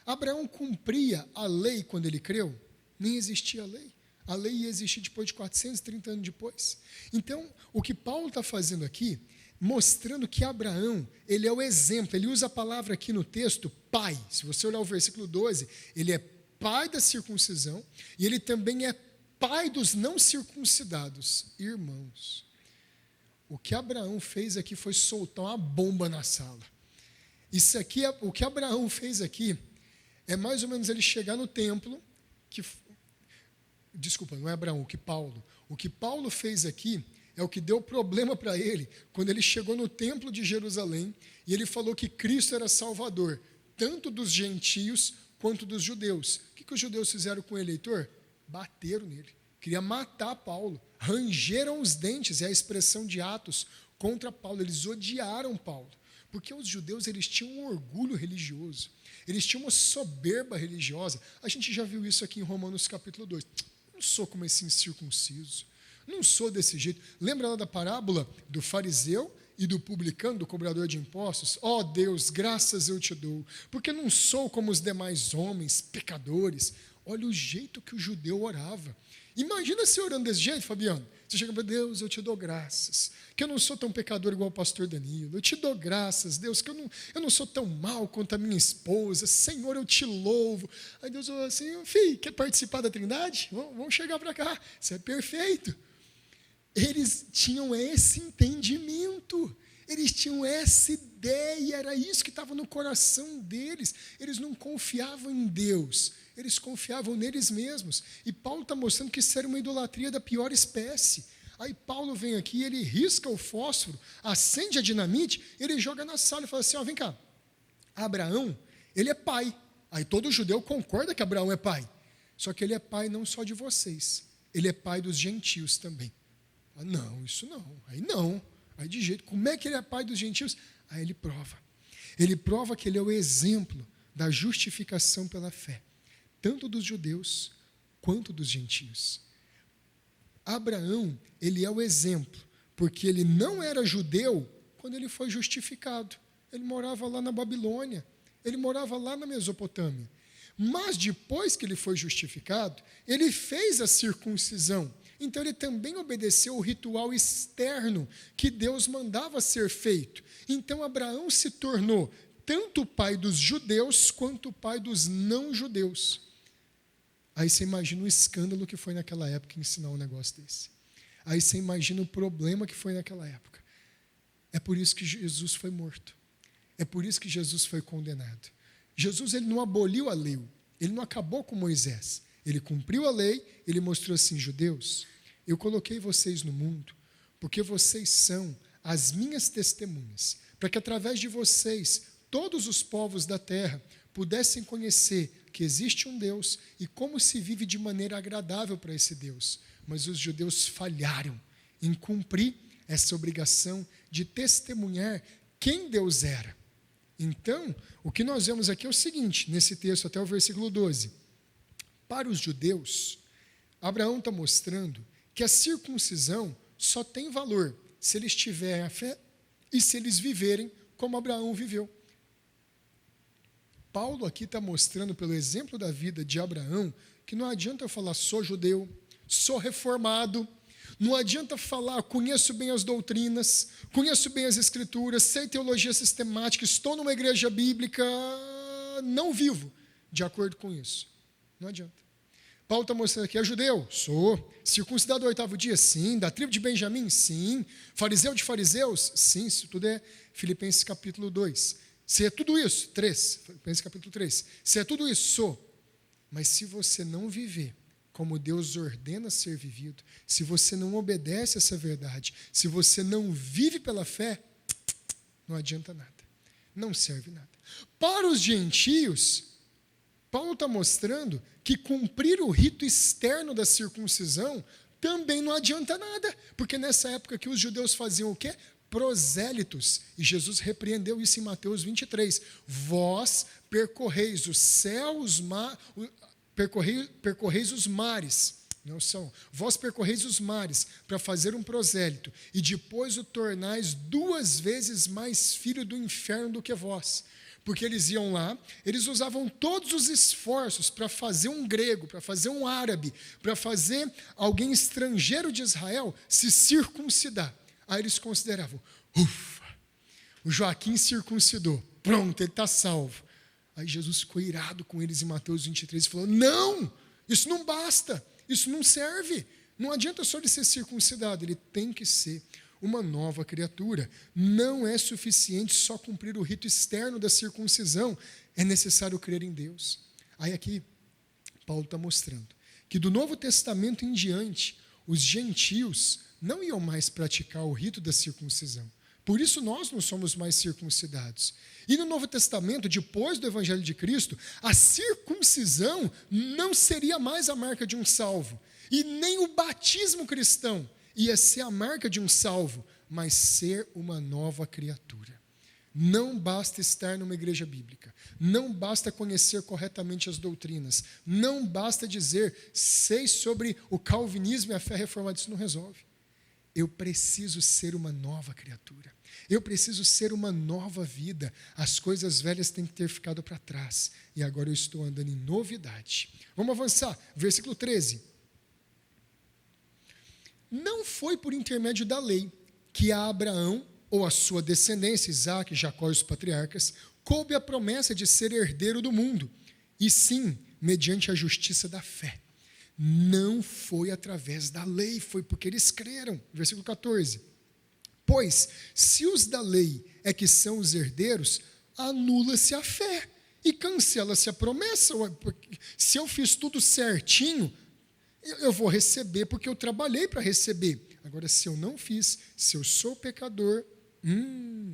Abraão cumpria a lei quando ele creu? Nem existia a lei. A lei ia existir depois de 430 anos depois. Então, o que Paulo está fazendo aqui, mostrando que Abraão, ele é o exemplo, ele usa a palavra aqui no texto, pai. Se você olhar o versículo 12, ele é pai da circuncisão e ele também é pai dos não circuncidados. Irmãos, o que Abraão fez aqui foi soltar uma bomba na sala. Isso aqui, o que Abraão fez aqui, é mais ou menos ele chegar no templo, desculpa, não é Abraão, o que Paulo fez aqui é o que deu problema para ele, quando ele chegou no templo de Jerusalém, e ele falou que Cristo era Salvador, tanto dos gentios quanto dos judeus. O que os judeus fizeram com o eleitor? Bateram nele, queria matar Paulo, rangeram os dentes, é a expressão de Atos contra Paulo, eles odiaram Paulo, Porque os judeus, eles tinham um orgulho religioso, eles tinham uma soberba religiosa. A gente já viu isso aqui em Romanos capítulo 2. Não sou como esse incircunciso, não sou desse jeito. Lembra lá da parábola do fariseu e do publicano, do cobrador de impostos? Ó Deus, graças eu te dou, porque não sou como os demais homens, pecadores. Olha o jeito que o judeu orava. Imagina você orando desse jeito, Fabiano. Você chega para Deus, eu te dou graças, que eu não sou tão pecador igual o pastor Danilo. Eu te dou graças, Deus, que eu não sou tão mal quanto a minha esposa. Senhor, eu te louvo. Aí Deus falou assim, filho, quer participar da Trindade? Vamos chegar para cá, você é perfeito. Eles tinham esse entendimento, eles tinham essa ideia, era isso que estava no coração deles. Eles não confiavam em Deus, eles confiavam neles mesmos. E Paulo está mostrando que isso era uma idolatria da pior espécie. Aí Paulo vem aqui, ele risca o fósforo, acende a dinamite, ele joga na sala e fala assim, vem cá, Abraão, ele é pai. Aí todo judeu concorda que Abraão é pai. Só que ele é pai não só de vocês, ele é pai dos gentios também. Não, isso não. Aí de jeito, como é que ele é pai dos gentios? Aí ele prova que ele é o exemplo da justificação pela fé, tanto dos judeus quanto dos gentios. Abraão, ele é o exemplo, porque ele não era judeu quando ele foi justificado. Ele morava lá na Babilônia, ele morava lá na Mesopotâmia. Mas depois que ele foi justificado, ele fez a circuncisão. Então ele também obedeceu o ritual externo que Deus mandava ser feito. Então Abraão se tornou tanto o pai dos judeus quanto o pai dos não-judeus. Aí você imagina o escândalo que foi naquela época ensinar um negócio desse. Aí você imagina o problema que foi naquela época. É por isso que Jesus foi morto. É por isso que Jesus foi condenado. Jesus, ele não aboliu a lei, ele não acabou com Moisés. Ele cumpriu a lei, ele mostrou assim, judeus, eu coloquei vocês no mundo, porque vocês são as minhas testemunhas, para que através de vocês, todos os povos da terra pudessem conhecer que existe um Deus e como se vive de maneira agradável para esse Deus. Mas os judeus falharam em cumprir essa obrigação de testemunhar quem Deus era. Então, o que nós vemos aqui é o seguinte, nesse texto até o versículo 12. Para os judeus, Abraão está mostrando que a circuncisão só tem valor se eles tiverem a fé e se eles viverem como Abraão viveu. Paulo aqui está mostrando pelo exemplo da vida de Abraão que não adianta eu falar sou judeu, sou reformado, não adianta falar conheço bem as doutrinas, conheço bem as escrituras, sei teologia sistemática, estou numa igreja bíblica, não vivo de acordo com isso. Não adianta. Paulo está mostrando aqui, é judeu? Sou. Circuncidado ao 8º dia? Sim. Da tribo de Benjamim? Sim. Fariseu de fariseus? Sim. Isso tudo é Filipenses capítulo 2. Se é tudo isso, 3. Filipenses capítulo 3. Se é tudo isso, sou. Mas se você não viver como Deus ordena ser vivido, se você não obedece essa verdade, se você não vive pela fé, não adianta nada. Não serve nada. Para os gentios, Paulo está mostrando que cumprir o rito externo da circuncisão também não adianta nada, porque nessa época que os judeus faziam o quê? Prosélitos, e Jesus repreendeu isso em Mateus 23. Vós percorreis os céus, percorreis os mares, não são? Vós percorreis os mares para fazer um prosélito, e depois o tornais 2 vezes mais filho do inferno do que vós. Porque eles iam lá, eles usavam todos os esforços para fazer um grego, para fazer um árabe, para fazer alguém estrangeiro de Israel se circuncidar. Aí eles consideravam, ufa, o Joaquim circuncidou, pronto, ele está salvo. Aí Jesus ficou irado com eles em Mateus 23 e falou, não, isso não basta, isso não serve, não adianta só ele ser circuncidado, ele tem que ser uma nova criatura. Não é suficiente só cumprir o rito externo da circuncisão, é necessário crer em Deus. Aí aqui, Paulo está mostrando que do Novo Testamento em diante, os gentios não iam mais praticar o rito da circuncisão. Por isso nós não somos mais circuncidados. E no Novo Testamento, depois do Evangelho de Cristo, a circuncisão não seria mais a marca de um salvo, e nem o batismo cristão ia ser a marca de um salvo, mas ser uma nova criatura. Não basta estar numa igreja bíblica. Não basta conhecer corretamente as doutrinas. Não basta dizer, sei sobre o calvinismo e a fé reformada. Isso não resolve. Eu preciso ser uma nova criatura. Eu preciso ser uma nova vida. As coisas velhas têm que ter ficado para trás. E agora eu estou andando em novidade. Vamos avançar. Versículo 13. Não foi por intermédio da lei que a Abraão, ou a sua descendência, Isaque, Jacó e os patriarcas, coube a promessa de ser herdeiro do mundo, e sim, mediante a justiça da fé. Não foi através da lei, foi porque eles creram. Versículo 14. Pois, se os da lei é que são os herdeiros, anula-se a fé e cancela-se a promessa. Se eu fiz tudo certinho, eu vou receber porque eu trabalhei para receber. Agora, se eu não fiz, se eu sou pecador,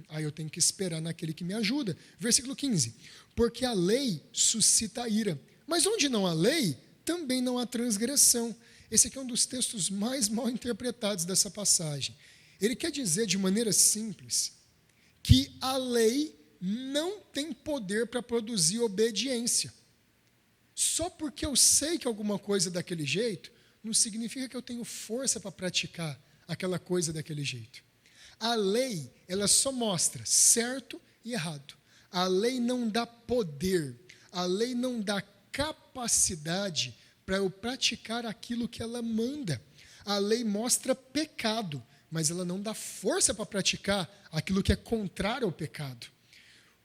aí eu tenho que esperar naquele que me ajuda. Versículo 15. Porque a lei suscita ira, mas onde não há lei, também não há transgressão. Esse aqui é um dos textos mais mal interpretados dessa passagem. Ele quer dizer de maneira simples que a lei não tem poder para produzir obediência. Só porque eu sei que alguma coisa é daquele jeito, não significa que eu tenho força para praticar aquela coisa daquele jeito. A lei, ela só mostra certo e errado. A lei não dá poder, a lei não dá capacidade para eu praticar aquilo que ela manda. A lei mostra pecado, mas ela não dá força para praticar aquilo que é contrário ao pecado.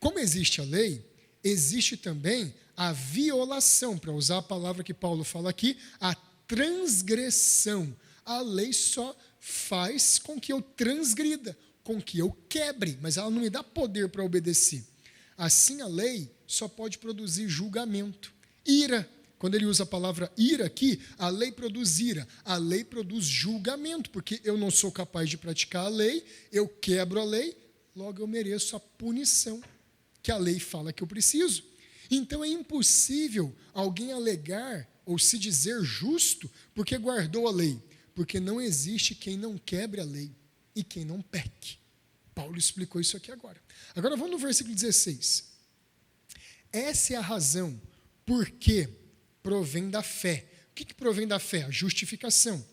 Como existe a lei, existe também a violação, para usar a palavra que Paulo fala aqui, a transgressão. A lei só faz com que eu transgrida, com que eu quebre, mas ela não me dá poder para obedecer. Assim, a lei só pode produzir julgamento. Ira, quando ele usa a palavra ira aqui, a lei produz ira, a lei produz julgamento, porque eu não sou capaz de praticar a lei, eu quebro a lei, logo eu mereço a punição que a lei fala que eu preciso. Então é impossível alguém alegar ou se dizer justo porque guardou a lei, porque não existe quem não quebre a lei e quem não peque. Paulo explicou isso aqui agora. Agora vamos no versículo 16. Essa é a razão por que provém da fé. O que provém da fé? A justificação.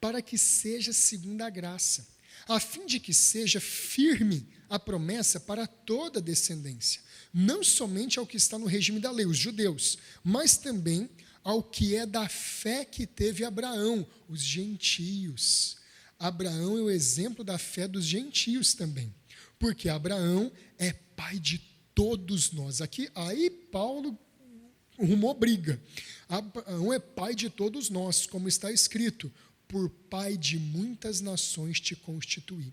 Para que seja segundo a graça, a fim de que seja firme a promessa para toda a descendência, não somente ao que está no regime da lei, os judeus, mas também ao que é da fé que teve Abraão, os gentios. Abraão é o exemplo da fé dos gentios também, porque Abraão é pai de todos nós. Aí Paulo arrumou briga. Abraão é pai de todos nós, como está escrito, por pai de muitas nações te constituí,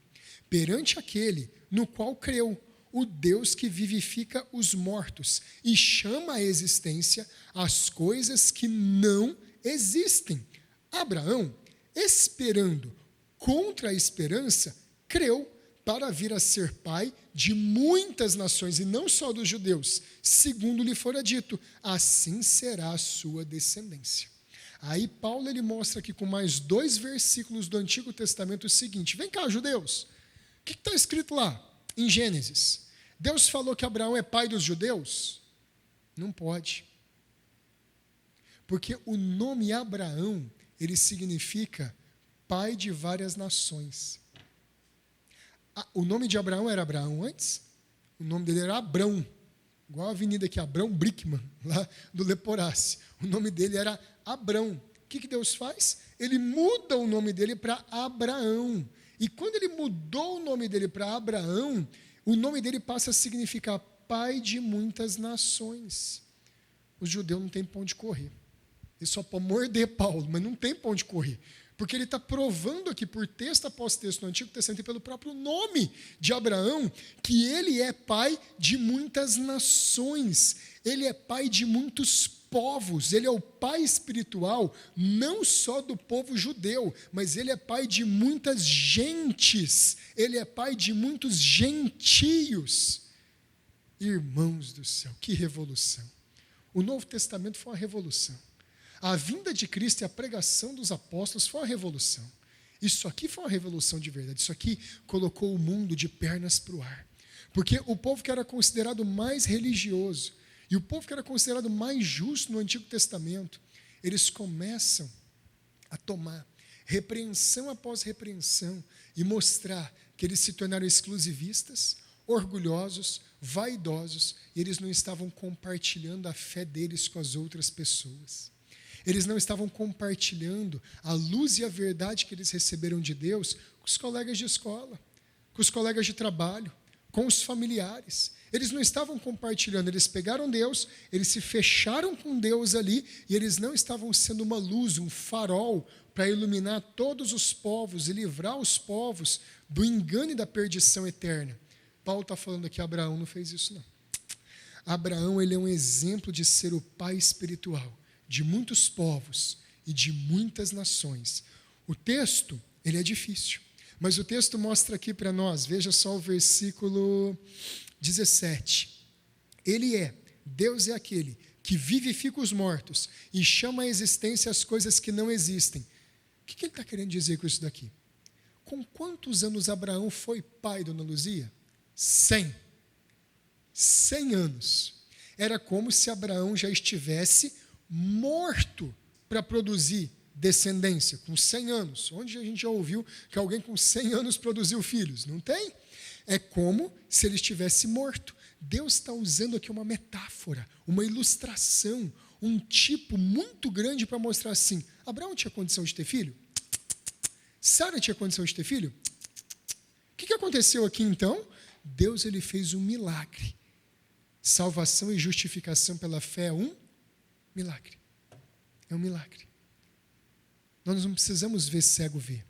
perante aquele no qual creu, o Deus que vivifica os mortos e chama à existência as coisas que não existem. Abraão, esperando contra a esperança, creu para vir a ser pai de muitas nações, e não só dos judeus, segundo lhe fora dito, assim será a sua descendência. Aí Paulo ele mostra aqui com mais 2 versículos do Antigo Testamento o seguinte: vem cá, judeus, o que está escrito lá em Gênesis? Deus falou que Abraão é pai dos judeus? Não pode. Porque o nome Abraão, ele significa pai de várias nações. O nome de Abraão era Abraão antes? O nome dele era Abrão, igual a avenida aqui, Abrão Brickman, lá do Leporace. O nome dele era Abrão. O que Deus faz? Ele muda o nome dele para Abraão. E quando ele mudou o nome dele para Abraão, o nome dele passa a significar pai de muitas nações. O judeu não tem pão de correr. Ele só pode morder Paulo, mas não tem pão de correr. Porque ele está provando aqui, por texto após texto no Antigo Testamento, e pelo próprio nome de Abraão, que ele é pai de muitas nações. Ele é pai de muitos povos. Ele é o pai espiritual, não só do povo judeu, mas ele é pai de muitas gentes. Ele é pai de muitos gentios. Irmãos do céu, que revolução. O Novo Testamento foi uma revolução. A vinda de Cristo e a pregação dos apóstolos foi uma revolução. Isso aqui foi uma revolução de verdade. Isso aqui colocou o mundo de pernas para o ar. Porque o povo que era considerado mais religioso e o povo que era considerado mais justo no Antigo Testamento, eles começam a tomar repreensão após repreensão e mostrar que eles se tornaram exclusivistas, orgulhosos, vaidosos, e eles não estavam compartilhando a fé deles com as outras pessoas. Eles não estavam compartilhando a luz e a verdade que eles receberam de Deus com os colegas de escola, com os colegas de trabalho, com os familiares. Eles não estavam compartilhando, eles pegaram Deus, eles se fecharam com Deus ali, e eles não estavam sendo uma luz, um farol, para iluminar todos os povos e livrar os povos do engano e da perdição eterna. Paulo está falando aqui, Abraão não fez isso não. Abraão, ele é um exemplo de ser o pai espiritual de muitos povos e de muitas nações. O texto, ele é difícil, mas o texto mostra aqui para nós, veja só o versículo 17. Deus é aquele que vivifica os mortos e chama à existência as coisas que não existem. O que ele está querendo dizer com isso daqui? Com quantos anos Abraão foi pai, dona Luzia? 100 anos. Era como se Abraão já estivesse morto para produzir descendência, com 100 anos. Onde a gente já ouviu que alguém com 100 anos produziu filhos? Não tem? É como se ele estivesse morto. Deus está usando aqui uma metáfora, uma ilustração, um tipo muito grande para mostrar assim, Abraão tinha condição de ter filho? Sara tinha condição de ter filho? O que aconteceu aqui então? Deus, ele fez um milagre. Salvação e justificação pela fé é um milagre. É um milagre. Nós não precisamos ver cego ver.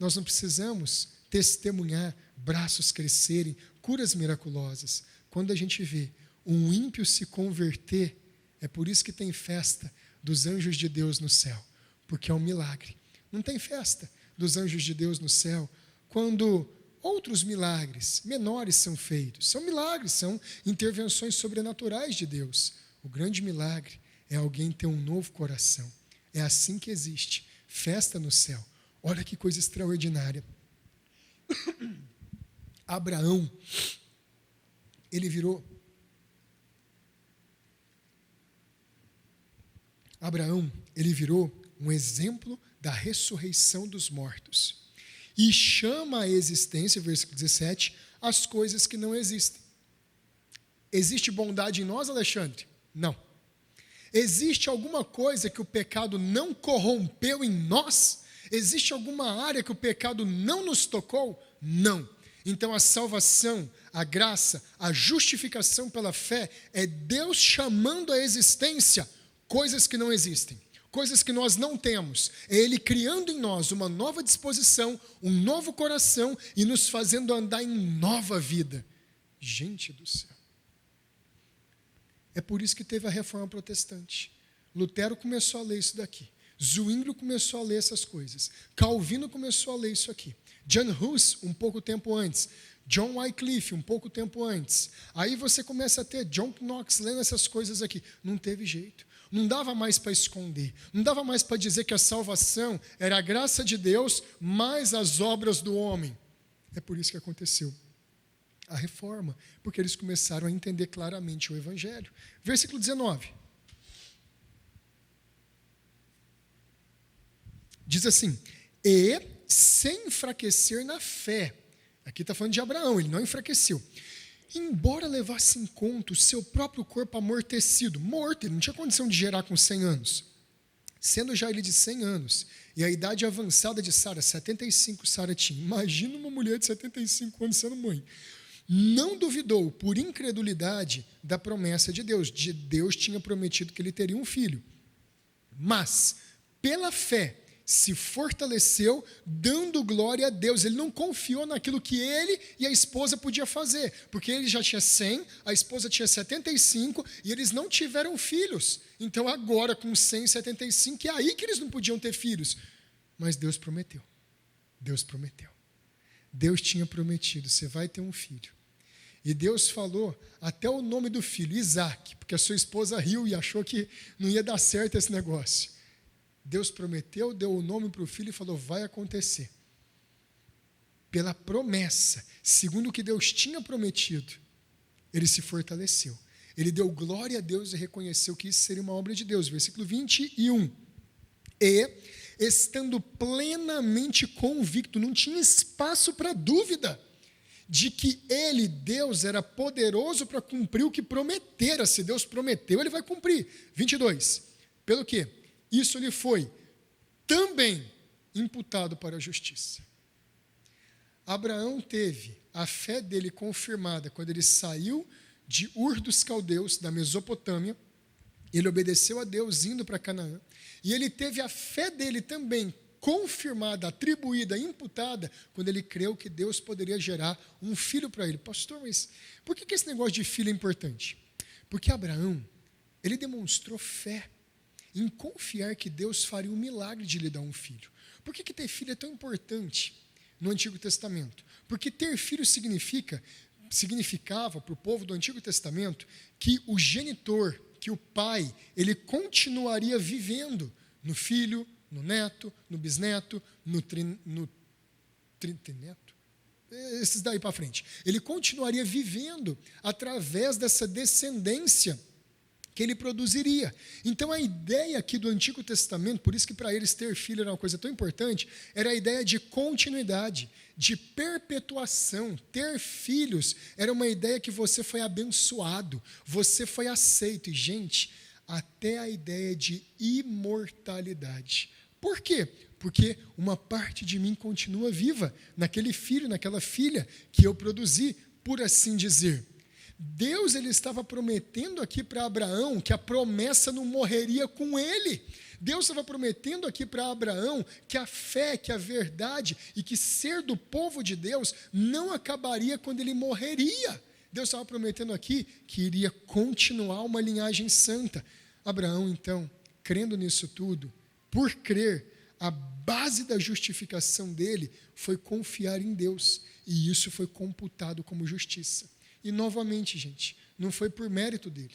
Nós não precisamos testemunhar braços crescerem, curas miraculosas. Quando a gente vê um ímpio se converter, é por isso que tem festa dos anjos de Deus no céu, porque é um milagre. Não tem festa dos anjos de Deus no céu quando outros milagres menores são feitos. São milagres, são intervenções sobrenaturais de Deus. O grande milagre é alguém ter um novo coração. É assim que existe festa no céu. Olha que coisa extraordinária. Abraão, ele virou um exemplo da ressurreição dos mortos. E chama à existência, versículo 17, as coisas que não existem. Existe bondade em nós, Alexandre? Não. Existe alguma coisa que o pecado não corrompeu em nós? Existe alguma área que o pecado não nos tocou? Não. Então a salvação, a graça, a justificação pela fé é Deus chamando à existência coisas que não existem, coisas que nós não temos. É Ele criando em nós uma nova disposição, um novo coração e nos fazendo andar em nova vida. Gente do céu. É por isso que teve a reforma protestante. Lutero começou a ler isso daqui. Zwinglio começou a ler essas coisas. Calvino começou a ler isso aqui. John Hus, um pouco tempo antes. John Wycliffe, um pouco tempo antes. Aí você começa a ter John Knox lendo essas coisas aqui. Não teve jeito. Não dava mais para esconder. Não dava mais para dizer que a salvação era a graça de Deus mais as obras do homem. É por isso que aconteceu a reforma, porque eles começaram a entender claramente o Evangelho. Versículo 19. Diz assim, e sem enfraquecer na fé. Aqui está falando de Abraão, ele não enfraqueceu. Embora levasse em conta o seu próprio corpo amortecido, morto, ele não tinha condição de gerar com 100 anos. Sendo já ele de 100 anos, e a idade avançada de Sara, 75 Sara tinha. Imagina uma mulher de 75 anos sendo mãe. Não duvidou, por incredulidade, da promessa de Deus. Deus tinha prometido que ele teria um filho. Mas, pela fé, se fortaleceu, dando glória a Deus. Ele não confiou naquilo que ele e a esposa podiam fazer, porque ele já tinha 100, a esposa tinha 75, e eles não tiveram filhos. Então, agora, com 175, é aí que eles não podiam ter filhos. Mas Deus prometeu. Deus prometeu. Deus tinha prometido, você vai ter um filho. E Deus falou até o nome do filho, Isaac, porque a sua esposa riu e achou que não ia dar certo esse negócio. Deus prometeu, deu o nome para o filho e falou, vai acontecer. pela promessa, segundo o que Deus tinha prometido, ele se fortaleceu. Ele deu glória a Deus e reconheceu que isso seria uma obra de Deus. Versículo 21. E, estando plenamente convicto, não tinha espaço para dúvida, de que ele, Deus, era poderoso para cumprir o que prometera. Se Deus prometeu, ele vai cumprir. 22. Pelo quê? Isso lhe foi também imputado para a justiça. Abraão teve a fé dele confirmada quando ele saiu de Ur dos Caldeus, da Mesopotâmia. Ele obedeceu a Deus indo para Canaã. E ele teve a fé dele também confirmada, atribuída, imputada, quando ele creu que Deus poderia gerar um filho para ele. Pastor, mas por que esse negócio de filho é importante? Porque Abraão, ele demonstrou fé em confiar que Deus faria um milagre de lhe dar um filho. Por que ter filho é tão importante no Antigo Testamento? Porque ter filho significava para o povo do Antigo Testamento que o genitor, que o pai, ele continuaria vivendo no filho, no neto, no bisneto, no trineto, esses daí para frente. Ele continuaria vivendo através dessa descendência que ele produziria. Então a ideia aqui do Antigo Testamento, por isso que para eles ter filho era uma coisa tão importante, era a ideia de continuidade, de perpetuação. Ter filhos era uma ideia que você foi abençoado, você foi aceito. E, gente, até a ideia de imortalidade. Por quê? Porque uma parte de mim continua viva naquele filho, naquela filha que eu produzi, por assim dizer. Deus, ele estava prometendo aqui para Abraão que a promessa não morreria com ele. Deus estava prometendo aqui para Abraão que a fé, que a verdade e que ser do povo de Deus não acabaria quando ele morreria. Deus estava prometendo aqui que iria continuar uma linhagem santa. Abraão, então, crendo nisso tudo, por crer, a base da justificação dele foi confiar em Deus, e isso foi computado como justiça. E novamente, gente, não foi por mérito dele,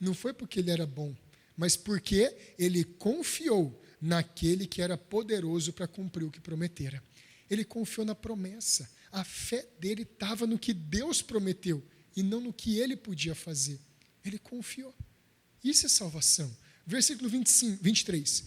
não foi porque ele era bom, mas porque ele confiou naquele que era poderoso para cumprir o que prometera. Ele confiou na promessa, a fé dele estava no que Deus prometeu e não no que ele podia fazer. Ele confiou. Isso é salvação. Versículo 23.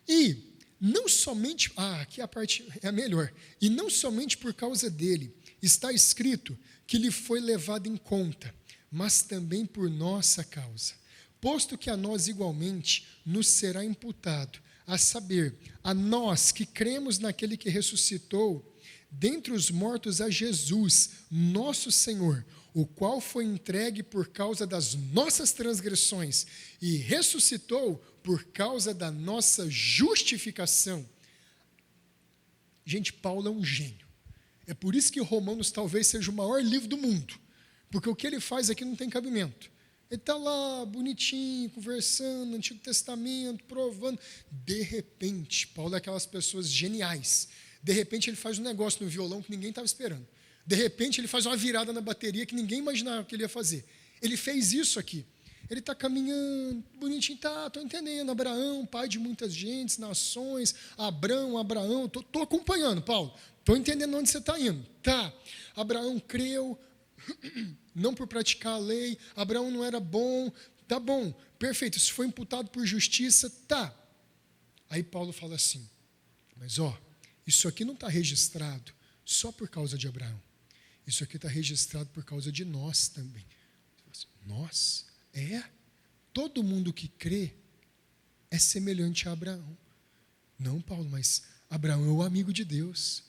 E não somente, aqui a parte é a melhor, e não somente por causa dele, está escrito que lhe foi levado em conta, mas também por nossa causa, posto que a nós igualmente nos será imputado, a saber, a nós que cremos naquele que ressuscitou dentre os mortos a Jesus, nosso Senhor, o qual foi entregue por causa das nossas transgressões e ressuscitou por causa da nossa justificação. Gente, Paulo é um gênio. É por isso que Romanos talvez seja o maior livro do mundo, porque o que ele faz aqui não tem cabimento. Ele está lá, bonitinho, conversando no Antigo Testamento, provando. De repente, Paulo é aquelas pessoas geniais. De repente, ele faz um negócio no violão que ninguém estava esperando. De repente, ele faz uma virada na bateria que ninguém imaginava que ele ia fazer. Ele fez isso aqui. Ele está caminhando, bonitinho, estou entendendo. Abraão, pai de muitas gentes, nações, Abraão, estou acompanhando, Paulo. Estou entendendo onde você está indo. Tá, Abraão creu, não por praticar a lei, Abraão não era bom, tá bom, perfeito, isso foi imputado por justiça, tá. Aí Paulo fala assim, mas isso aqui não está registrado só por causa de Abraão, isso aqui está registrado por causa de nós também. Nós? Todo mundo que crê é semelhante a Abraão. Não, Paulo, mas Abraão é o amigo de Deus.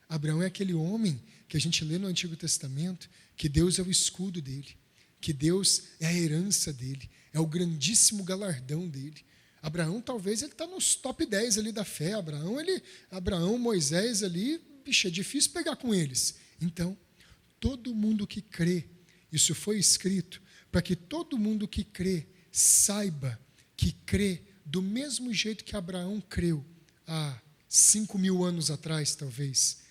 Abraão é aquele homem que a gente lê no Antigo Testamento, que Deus é o escudo dele, que Deus é a herança dele, é o grandíssimo galardão dele. Abraão, talvez, ele está nos top 10 ali da fé. Abraão, Moisés ali, é difícil pegar com eles. Então, todo mundo que crê, isso foi escrito, para que todo mundo que crê, saiba que crê do mesmo jeito que Abraão creu há 5.000 anos atrás, talvez.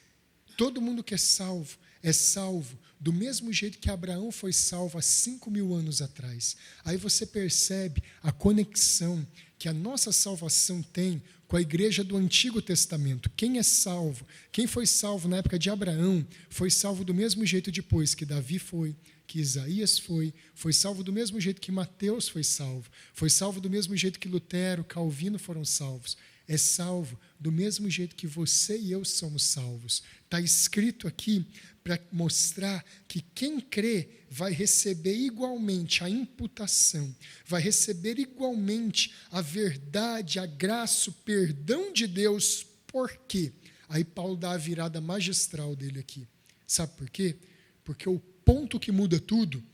Todo mundo que é salvo do mesmo jeito que Abraão foi salvo há 5.000 anos atrás. Aí você percebe a conexão que a nossa salvação tem com a igreja do Antigo Testamento. Quem é salvo, quem foi salvo na época de Abraão, foi salvo do mesmo jeito depois que Davi foi, que Isaías foi salvo do mesmo jeito que Mateus foi salvo do mesmo jeito que Lutero, Calvino foram salvos. É salvo do mesmo jeito que você e eu somos salvos. Está escrito aqui para mostrar que quem crê vai receber igualmente a imputação, vai receber igualmente a verdade, a graça, o perdão de Deus. Por quê? Aí Paulo dá a virada magistral dele aqui. Sabe por quê? Porque o ponto que muda tudo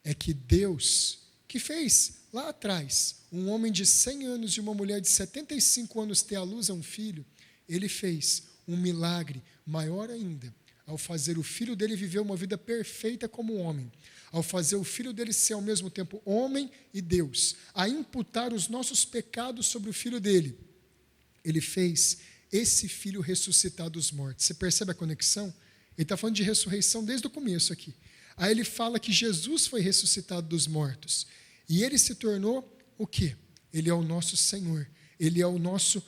é que Deus, que fez lá atrás um homem de 100 anos e uma mulher de 75 anos ter à luz a um filho, ele fez um milagre maior ainda, ao fazer o filho dele viver uma vida perfeita como homem, ao fazer o filho dele ser ao mesmo tempo homem e Deus, a imputar os nossos pecados sobre o filho dele. Ele fez esse filho ressuscitar dos mortos. Você percebe a conexão? Ele está falando de ressurreição desde o começo aqui. Aí ele fala que Jesus foi ressuscitado dos mortos. E ele se tornou o quê? Ele é o nosso Senhor. Ele é o nosso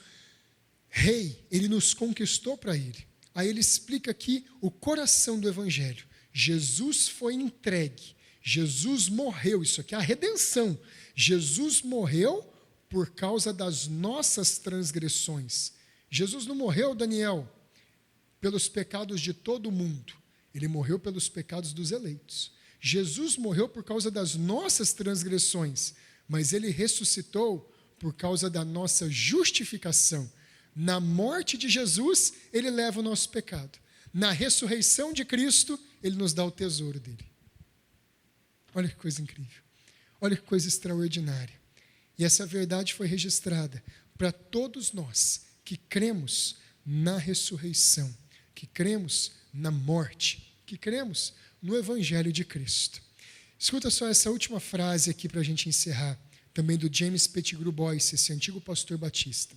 Rei. Ele nos conquistou para Ele. Aí ele explica aqui o coração do Evangelho. Jesus foi entregue. Jesus morreu. Isso aqui é a redenção. Jesus morreu por causa das nossas transgressões. Jesus não morreu, Daniel, pelos pecados de todo mundo. Ele morreu pelos pecados dos eleitos. Jesus morreu por causa das nossas transgressões, mas ele ressuscitou por causa da nossa justificação. Na morte de Jesus, ele leva o nosso pecado. Na ressurreição de Cristo, ele nos dá o tesouro dele. Olha que coisa incrível. Olha que coisa extraordinária. E essa verdade foi registrada para todos nós que cremos na ressurreição, que cremos na morte, que cremos no Evangelho de Cristo. Escuta só essa última frase aqui para a gente encerrar, também do James Pettigrew Boyce, esse antigo pastor batista.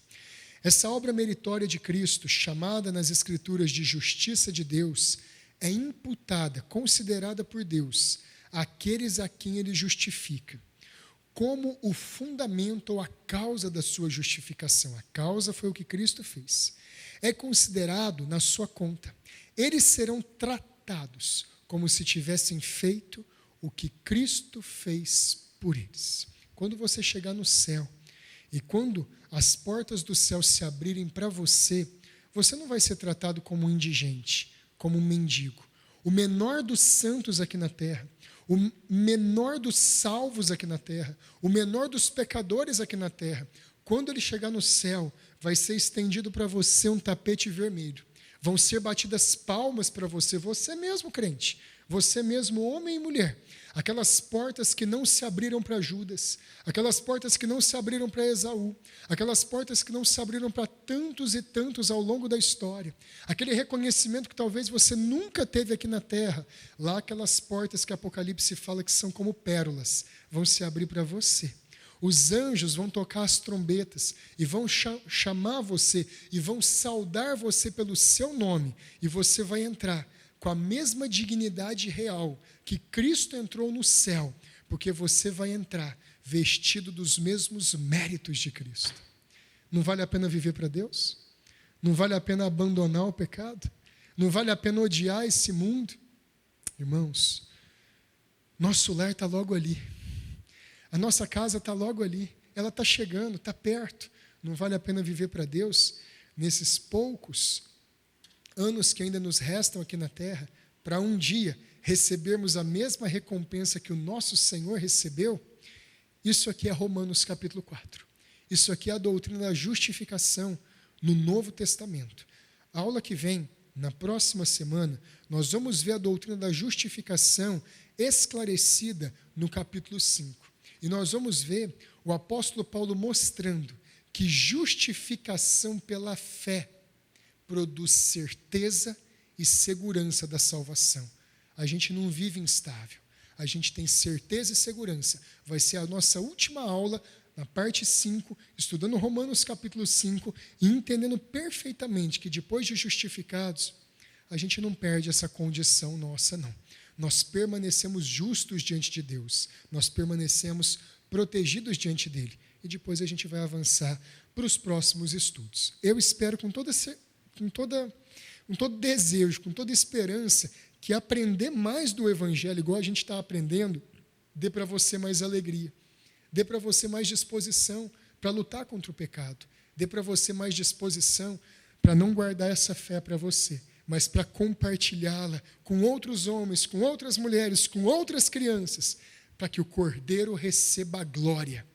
Essa obra meritória de Cristo, chamada nas Escrituras de justiça de Deus, é imputada, considerada por Deus, àqueles a quem ele justifica, como o fundamento ou a causa da sua justificação. A causa foi o que Cristo fez. É considerado na sua conta. Eles serão tratados como se tivessem feito o que Cristo fez por eles. Quando você chegar no céu, e quando as portas do céu se abrirem para você, você não vai ser tratado como um indigente, como um mendigo. O menor dos santos aqui na terra, o menor dos salvos aqui na terra, o menor dos pecadores aqui na terra, quando ele chegar no céu, vai ser estendido para você um tapete vermelho. Vão ser batidas palmas para você, você mesmo crente, você mesmo homem e mulher. Aquelas portas que não se abriram para Judas, aquelas portas que não se abriram para Esaú, aquelas portas que não se abriram para tantos e tantos ao longo da história, aquele reconhecimento que talvez você nunca teve aqui na terra, lá aquelas portas que Apocalipse fala que são como pérolas, vão se abrir para você. Os anjos vão tocar as trombetas e vão chamar você e vão saudar você pelo seu nome, e você vai entrar com a mesma dignidade real que Cristo entrou no céu, porque você vai entrar vestido dos mesmos méritos de Cristo. Não vale a pena viver para Deus? Não vale a pena abandonar o pecado? Não vale a pena odiar esse mundo? Irmãos, nosso lar está logo ali. A nossa casa está logo ali. Ela está chegando, está perto. Não vale a pena viver para Deus nesses poucos anos que ainda nos restam aqui na terra, para um dia recebermos a mesma recompensa que o nosso Senhor recebeu? Isso aqui é Romanos capítulo 4. Isso aqui é a doutrina da justificação no Novo Testamento. A aula que vem, na próxima semana, nós vamos ver a doutrina da justificação esclarecida no capítulo 5. E nós vamos ver o apóstolo Paulo mostrando que justificação pela fé produz certeza e segurança da salvação. A gente não vive instável, a gente tem certeza e segurança. Vai ser a nossa última aula, na parte 5, estudando Romanos capítulo 5, e entendendo perfeitamente que depois de justificados, a gente não perde essa condição nossa, não. Nós permanecemos justos diante de Deus, nós permanecemos protegidos diante dele. E depois a gente vai avançar para os próximos estudos. Eu espero com todo desejo, com toda esperança, que aprender mais do Evangelho, igual a gente está aprendendo, dê para você mais alegria, dê para você mais disposição para lutar contra o pecado, dê para você mais disposição para não guardar essa fé para você, mas para compartilhá-la com outros homens, com outras mulheres, com outras crianças, para que o Cordeiro receba a glória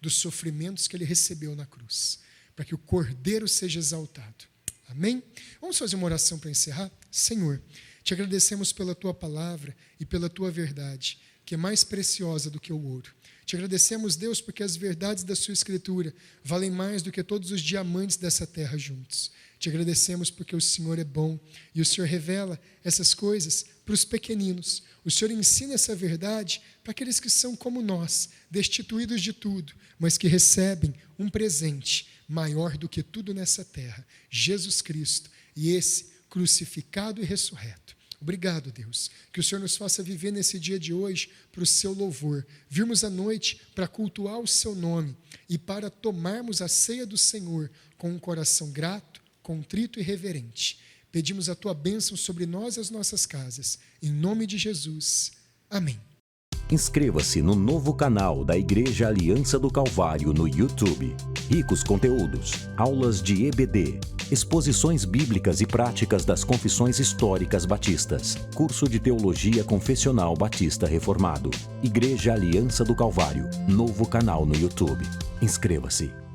dos sofrimentos que ele recebeu na cruz, para que o Cordeiro seja exaltado. Amém? Vamos fazer uma oração para encerrar? Senhor, te agradecemos pela tua palavra e pela tua verdade, que é mais preciosa do que o ouro. Te agradecemos, Deus, porque as verdades da sua Escritura valem mais do que todos os diamantes dessa terra juntos. Te agradecemos porque o Senhor é bom e o Senhor revela essas coisas para os pequeninos. O Senhor ensina essa verdade para aqueles que são como nós, destituídos de tudo, mas que recebem um presente maior do que tudo nessa terra, Jesus Cristo, e esse crucificado e ressurreto. Obrigado, Deus, que o Senhor nos faça viver nesse dia de hoje para o seu louvor, virmos à noite para cultuar o seu nome e para tomarmos a ceia do Senhor com um coração grato, contrito e reverente. Pedimos a tua bênção sobre nós e as nossas casas, em nome de Jesus. Amém. Inscreva-se no novo canal da Igreja Aliança do Calvário no YouTube. Ricos conteúdos, aulas de EBD, exposições bíblicas e práticas das confissões históricas batistas, curso de Teologia Confessional Batista Reformado. Igreja Aliança do Calvário, novo canal no YouTube. Inscreva-se.